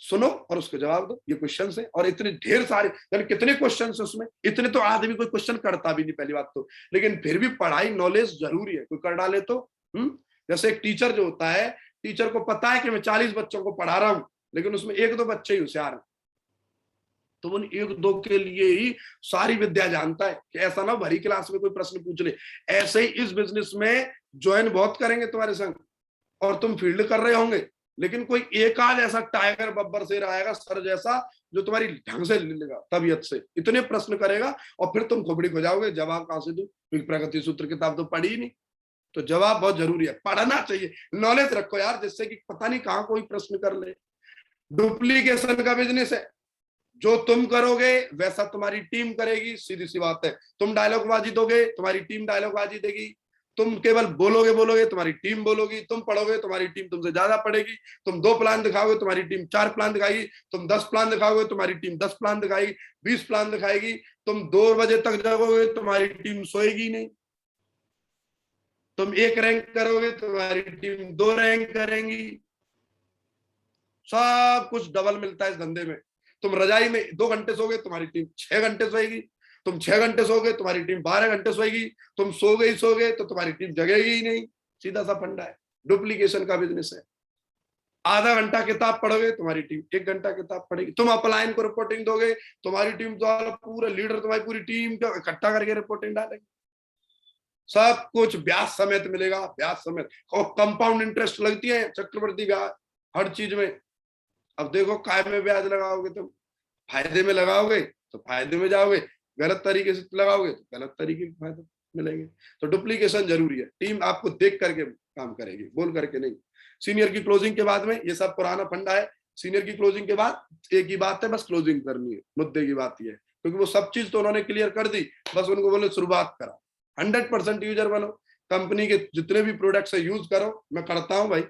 सुनो और उसको जवाब दो। ये क्वेश्चन है, और इतने ढेर सारे, यानी कितने क्वेश्चन है उसमें, इतने तो आदमी कोई क्वेश्चन करता भी नहीं पहली बात तो, लेकिन फिर भी पढ़ाई नॉलेज जरूरी है, कोई कर डाले तो। जैसे एक टीचर जो होता है, टीचर को पता है कि मैं 40 बच्चों को पढ़ा रहा हूं, लेकिन उसमें 1-2 बच्चे ही होशियार हैं, तो उन 1-2 के लिए ही सारी विद्या जानता है कि ऐसा ना भरी क्लास में कोई प्रश्न पूछ ले। ऐसे ही इस बिजनेस में ज्वाइन बहुत करेंगे तुम्हारे संग, और तुम फील्ड कर रहे होंगे, लेकिन कोई एक आध ऐसा टाइगर बब्बर शेर आएगा सर जैसा, जो तुम्हारी ढंग से ले लेगा, तबीयत से इतने प्रश्न करेगा, और फिर तुम खोपड़ी खो जाओगे, जवाब कहां से दूं, क्योंकि प्रगति सूत्र किताब तो पढ़ी ही नहीं। तो जवाब बहुत जरूरी है, पढ़ना चाहिए, नॉलेज रखो यार, जिससे कि पता नहीं कहां कोई प्रश्न कर ले। डुप्लीकेशन का बिजनेस है, जो तुम करोगे वैसा तुम्हारी टीम करेगी, सीधी सी बात है। तुम डायलॉगबाजी दोगे, तुम्हारी टीम डायलॉगबाजी देगी। तुम केवल बोलोगे बोलोगे, तुम्हारी टीम बोलोगी। तुम पढ़ोगे, तुम्हारी टीम तुमसे ज्यादा पढ़ेगी। तुम 2 प्लान दिखाओगे, तुम्हारी टीम 4 प्लान दिखाएगी। तुम 10 प्लान दिखाओगे, तुम्हारी टीम 10 प्लान दिखाएगी, 20 प्लान दिखाएगी। तुम 2 बजे तक जगोगे, तुम्हारी टीम सोएगी नहीं। तुम 1 रैंक करोगे, तुम्हारी टीम 2 रैंक करेंगी। सब कुछ डबल मिलता है इस धंधे में। तुम रजाई में 2 घंटे सोगे, तुम्हारी टीम 6 घंटे सोएगी। तुम 6 घंटे सोगे, तुम्हारी टीम 12 घंटे सोएगी। तुम सोगे ही सोगे तो तुम्हारी टीम जगेगी ही नहीं। सीधा सा फंडा है, डुप्लीकेशन का बिजनेस है। आधा घंटा किताब पढ़ोगे, तुम्हारी टीम 1 घंटा किताब पढ़ेगी। तुम अपलाइन को रिपोर्टिंग दोगे, तुम्हारी टीम तो पूरा लीडर तुम्हारी पूरी टीम को इकट्ठा करके रिपोर्टिंग डालेंगे। सब कुछ ब्याज समेत मिलेगा, ब्याज समेत, और कंपाउंड इंटरेस्ट लगती है, चक्रवृद्धि ब्याज हर चीज में। अब देखो, काय में ब्याज लगाओगे तुम, फायदे में लगाओगे तो फायदे में जाओगे, गलत तरीके से लगाओगे तो गलत तरीके के फायदे मिलेंगे। तो डुप्लीकेशन जरूरी है, टीम आपको देख करके काम करेगी, बोल करके नहीं। सीनियर की क्लोजिंग के बाद में, ये सब पुराना फंडा है, सीनियर की क्लोजिंग के बाद एक ही बात है, बस क्लोजिंग करनी है। मुद्दे की बात ये है, क्योंकि वो सब चीज तो उन्होंने क्लियर कर दी, बस उनको बोले शुरुआत करा। 100% यूजर बनो, कंपनी के जितने भी प्रोडक्ट्स है यूज करो। मैं करता हूँ भाई,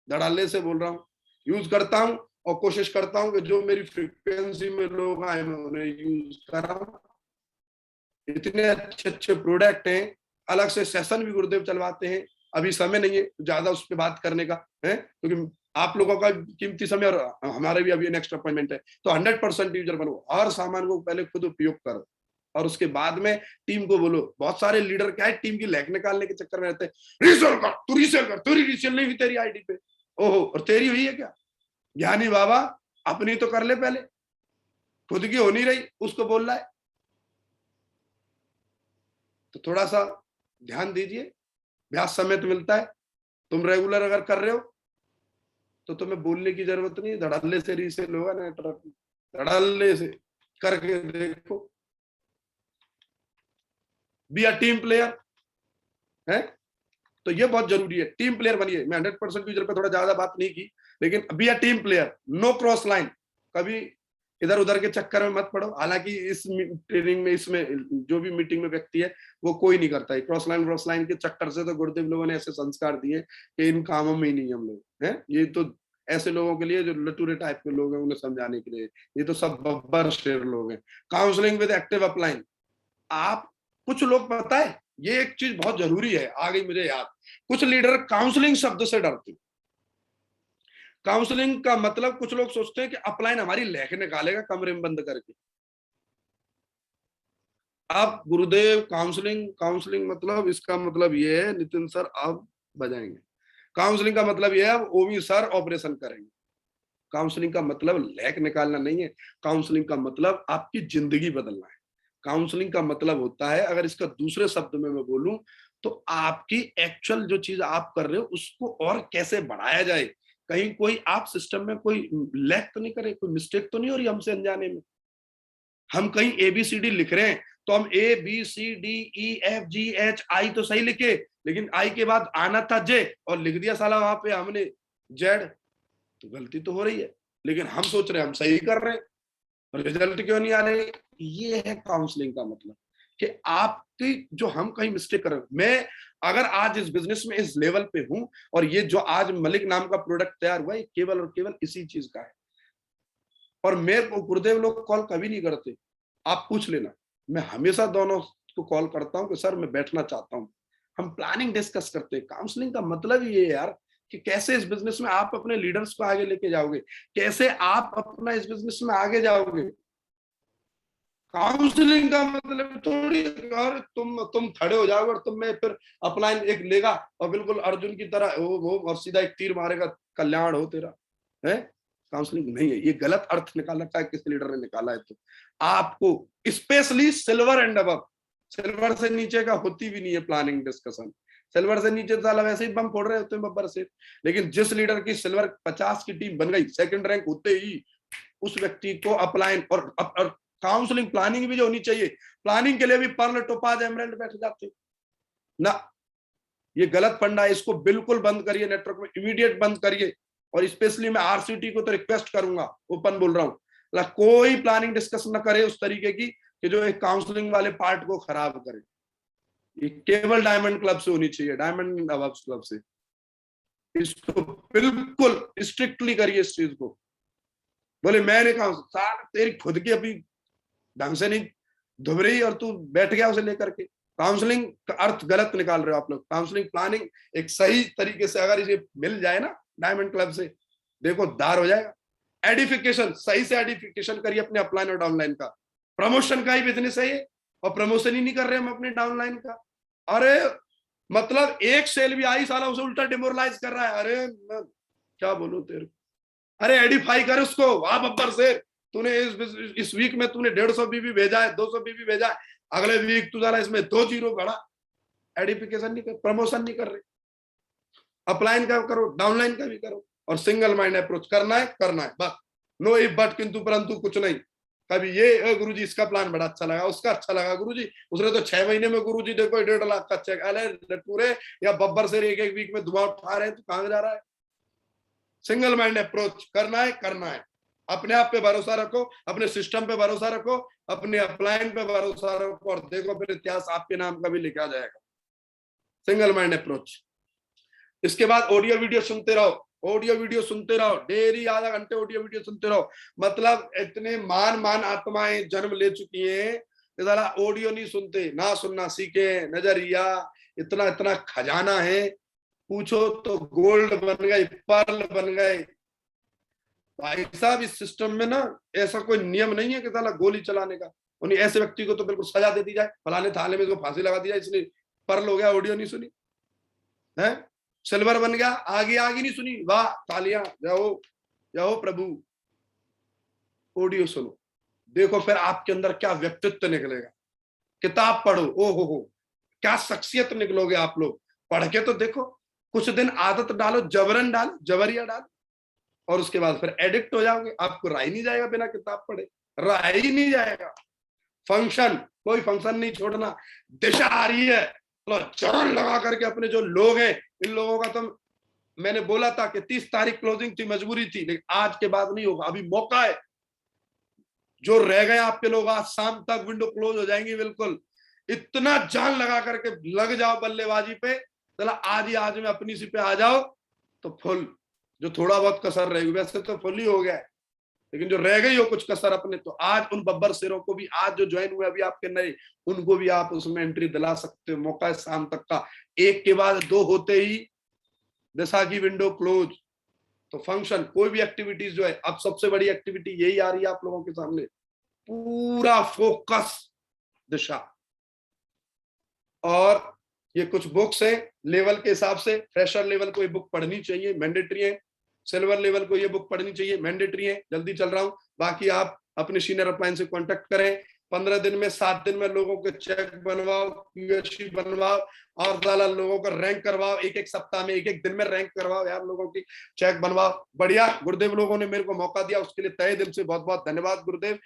धड़ल्ले से बोल रहा हूँ, यूज करता हूँ और कोशिश करता हूँ कि जो मेरी फ्रीक्वेंसी में लोग आए मैं उन्हें यूज कराऊं। इतने अच्छे अच्छे प्रोडक्ट हैं, अलग से सेशन भी गुरुदेव चलवाते हैं। अभी समय नहीं है ज्यादा उस पर बात करने का है, क्योंकि आप लोगों का कीमती समय और हमारे भी अभी नेक्स्ट अपॉइंटमेंट है। तो 100% यूजर बनो, हर सामान को पहले खुद उपयोग करो और उसके बाद में टीम को बोलो। बहुत सारे लीडर क्या है, टीम की लैक निकालने के चक्कर में रहते हैं, रीसेल कर, तू रीसेल कर, तेरी रीसेल नहीं हुई तेरी आईडी पे, ओहो, और तेरी हुई है क्या? ज्ञानी बाबा, अपनी तो कर ले पहले, खुद की हो नहीं रही उसको बोल रहा है। तो थोड़ा सा ध्यान दीजिए, ब्याज समेत मिलता है। तुम रेगुलर अगर कर रहे हो तो तुम्हें बोलने की जरूरत नहीं, धड़ल्ले से रीसेल होगा नेटवर्क, धड़ल्ले से करके देखो। बी अ टीम प्लेयर है, तो ये बहुत जरूरी है, टीम प्लेयर बनिए। मैं 100% यूजर पे थोड़ा ज्यादा बात नहीं की, लेकिन be a team player, no cross line, कभी इधर उधर के चक्कर में मत पड़ो। हालांकि इस ट्रेनिंग में, इसमें जो भी मीटिंग में व्यक्ति है वो कोई नहीं करता है क्रॉस लाइन के चक्कर से। तो गुरुदेव लोगों ने ऐसे संस्कार दिए कि इन कामों में ही नहीं हम लोग हैं। ये तो ऐसे लोगों के लिए जो लटूरे टाइप के लोग हैं उन्हें समझाने के लिए, ये तो सब बब्बर शेर लोग हैं। काउंसलिंग विद एक्टिव अपलाइन, आप कुछ लोग, पता है ये एक चीज बहुत जरूरी है, आ गई मुझे याद, कुछ लीडर काउंसलिंग शब्द से डरते। काउंसलिंग का मतलब, कुछ लोग सोचते हैं कि अपलाइन हमारी लैक निकालेगा कमरे में बंद करके। अब गुरुदेव काउंसलिंग मतलब, इसका मतलब ये है, नितिन सर आप बजाएंगे, काउंसलिंग का मतलब ये है ओवी सर ऑपरेशन करेंगे। काउंसलिंग का मतलब लैक निकालना नहीं है, काउंसलिंग का मतलब आपकी जिंदगी बदलना है। काउंसलिंग का मतलब होता है, अगर इसका दूसरे शब्द में मैं बोलूं तो आपकी एक्चुअल जो चीज आप कर रहे हो उसको और कैसे बढ़ाया जाए। कहीं कोई आप सिस्टम में कोई लैक तो नहीं करे, कोई मिस्टेक तो नहीं हो रही हमसे अनजाने में। हम कहीं ABCD लिख रहे हैं तो हम ABCDEFGHI तो सही लिखे, लेकिन आई के बाद आना था जे और लिख दिया साला वहां पे हमने जेड, तो गलती तो हो रही है। लेकिन हम सोच रहे हैं हम सही कर रहे हैं, रिजल्ट क्यों नहीं आ रहे? ये है काउंसलिंग का मतलब, कि आपकी जो हम कहीं मिस्टेक कर रहे हैं। मैं अगर आज इस बिजनेस में इस लेवल पे हूं और ये जो आज मलिक नाम का प्रोडक्ट तैयार हुआ है केवल और केवल इसी चीज का है। और मेरे को गुरुदेव लोग कॉल कभी नहीं करते, आप पूछ लेना, मैं हमेशा दोनों को कॉल करता हूं कि सर मैं बैठना चाहता हूं, हम प्लानिंग डिस्कस करते हैं। काउंसलिंग का मतलब ये है यार, कि कैसे इस बिजनेस में आप अपने लीडर्स को आगे लेके जाओगे, कैसे आप अपना इस बिजनेस में आगे जाओगे। काउंसलिंग का मतलब थोड़ी और तुम खड़े हो जाओगे और तुम में फिर अपलाइन एक लेगा और बिल्कुल अर्जुन की तरह वो और सीधा एक तीर मारेगा, कल्याण हो तेरा, है। काउंसलिंग नहीं है, ये गलत अर्थ निकाल रखा है किसी लीडर ने निकाला है। तो आपको specially silver and above, silver से नीचे का होती भी नहीं है प्लानिंग डिस्कशन। सिल्वर से नीचे साला वैसे ही बम फोड़ रहे होते हैं बब्बर से। लेकिन जिस लीडर की सिल्वर 50 की टीम बन गई, सेकंड रैंक होते ही उस व्यक्ति को अपलाइन और काउंसलिंग प्लानिंग भी जो होनी चाहिए, प्लानिंग के लिए भी पर्ल टोपाज एमराल्ड बैठ जाते ना। ये गलत फंडा है, इसको बिल्कुल बंद करिए, नेटवर्क में इमीडिएट बंद करिए। और स्पेशली मैं RCT को तो रिक्वेस्ट करूंगा, ओपन बोल रहा हूं, कोई प्लानिंग डिस्कस ना करे उस तरीके की कि जो एक काउंसलिंग वाले पार्ट को खराब करे। ये केवल डायमंड क्लब से होनी चाहिए, डायमंड अबव क्लब से। इसको बिल्कुल स्ट्रिक्टली करिए इस चीज को। बोले मैंने कहा तेरी खुद की अभी ढंग से नहीं धुब रही और तू बैठ गया उसे लेकर के। काउंसलिंग का अर्थ गलत निकाल रहे हो आप लोग। काउंसलिंग प्लानिंग एक सही तरीके से अगर इसे मिल जाए ना डायमंड क्लब से, देखो दार हो जाएगा। एडिफिकेशन, सही से एडिफिकेशन करिए अपने अपलाइन और डाउनलाइन का। प्रमोशन का ही बिजनेस है ये, और प्रमोशन ही नहीं कर रहे हम अपने डाउनलाइन का। अरे मतलब एक सेल भी आई साला उसे उल्टा डिमोरलाइज कर रहा है। अरे मैं क्या बोलूं तेरे को, अरे एडिफाई कर उसको। वाह बब्बर से, तूने इस वीक में तूने 150 बीबी भेजा है, 200 बीबी भेजा है, अगले वीक तू जरा इसमें 2 जीरो बढ़ा। एडिफिकेशन नहीं कर, प्रमोशन नहीं कर रहे। अपलाइन का करो, डाउनलाइन का भी करो, और सिंगल माइंड अप्रोच करना है बस। नो इफ बट किंतु परंतु कुछ नहीं। कभी ये गुरुजी इसका प्लान बड़ा अच्छा लगा, उसका अच्छा लगा गुरुजी, उसने तो 6 महीने में गुरुजी देखो 1.5 लाख का चेक। अरे पूरे या बब्बर से एक वीक में धुआं उठा रहे हैं, तो कहां जा रहा है। सिंगल माइंड अप्रोच करना है। अपने आप पे भरोसा रखो, अपने सिस्टम पे भरोसा रखो, अपने अपलाइन पे भरोसा रखो, और देखो फिर इतिहास आपके नाम का भी लिखा जाएगा। Single mind approach. इसके बाद ऑडियो वीडियो सुनते रहो, डेली आधा घंटे ऑडियो वीडियो सुनते रहो। मतलब इतने मान आत्माएं जन्म ले चुकी हैं, जरा ऑडियो नहीं सुनते, ना सुनना सीखे। नजरिया इतना इतना खजाना है, पूछो तो गोल्ड बन गए, पर्ल बन गए। भाई साहब इस सिस्टम में ना ऐसा कोई नियम नहीं है कि साला गोली चलाने का। उन्हें ऐसे व्यक्ति को तो बिल्कुल सजा दे दी जाए, फलाने थाने में इसको फांसी लगा दी जाए, इसने पर्ल हो गया, ऑडियो नहीं सुनी है, सिल्वर बन गया, आगे नहीं सुनी, वाह तालियां, जाओ प्रभु। ऑडियो सुनो, देखो फिर आपके अंदर क्या व्यक्तित्व निकलेगा। किताब पढ़ो, ओ हो क्या शख्सियत निकलोगे आप लोग। पढ़ के तो देखो, कुछ दिन आदत डालो, जबरन डालो, जबरिया डालो, और उसके बाद फिर एडिक्ट हो जाओगे। आपको रहा ही नहीं जाएगा, बिना किताब पढ़े रहा ही नहीं जाएगा। फंक्शन, कोई फंक्शन नहीं छोड़ना। दिशा आ रही है, जान लगा करके अपने जो लोग हैं, इन लोगों का तो मैंने बोला था कि 30 तारीख क्लोजिंग थी, मजबूरी थी, लेकिन आज के बाद नहीं होगा, अभी मौका है। जो रह गए आपके लोग, आज शाम तक विंडो क्लोज हो जाएंगी बिल्कुल। इतना जान लगा करके लग जाओ बल्लेबाजी पे, चला आज ही आज में अपनी सी पे आ जाओ, तो फुल। जो थोड़ा बहुत कसर रहेगी, वैसे तो फुल ही हो गया है, लेकिन जो रह गई हो कुछ कसर अपने, तो आज उन बब्बर शेरों को भी, आज जो ज्वाइन हुए अभी आपके नए, उनको भी आप उसमें एंट्री दिला सकते हो। मौका है शाम तक का, एक के बाद दो होते ही दिशा की विंडो क्लोज। तो फंक्शन, कोई भी एक्टिविटीज जो है, अब सबसे बड़ी एक्टिविटी यही आ रही है आप लोगों के सामने, पूरा फोकस दिशा। और ये कुछ बुक्स हैं लेवल के हिसाब से, फ्रेशर लेवल को ये बुक पढ़नी चाहिए, मैंडेटरी है। सिल्वर लेवल को ये बुक पढ़नी चाहिए, मैंडेटरी है। जल्दी चल रहा हूं, बाकी आप अपने सीनियर अपलाइन से कांटेक्ट करें। 15 दिन में, 7 दिन में लोगों के चेक बनवाओ, क्यूएससी बनवाओ, और साला लोगों का रैंक करवाओ। एक सप्ताह में, एक दिन में रैंक करवाओ यार, लोगों की चेक बनवाओ। बढ़िया, गुरुदेव लोगों ने मेरे को मौका दिया, उसके लिए तहे दिल से बहुत बहुत धन्यवाद गुरुदेव।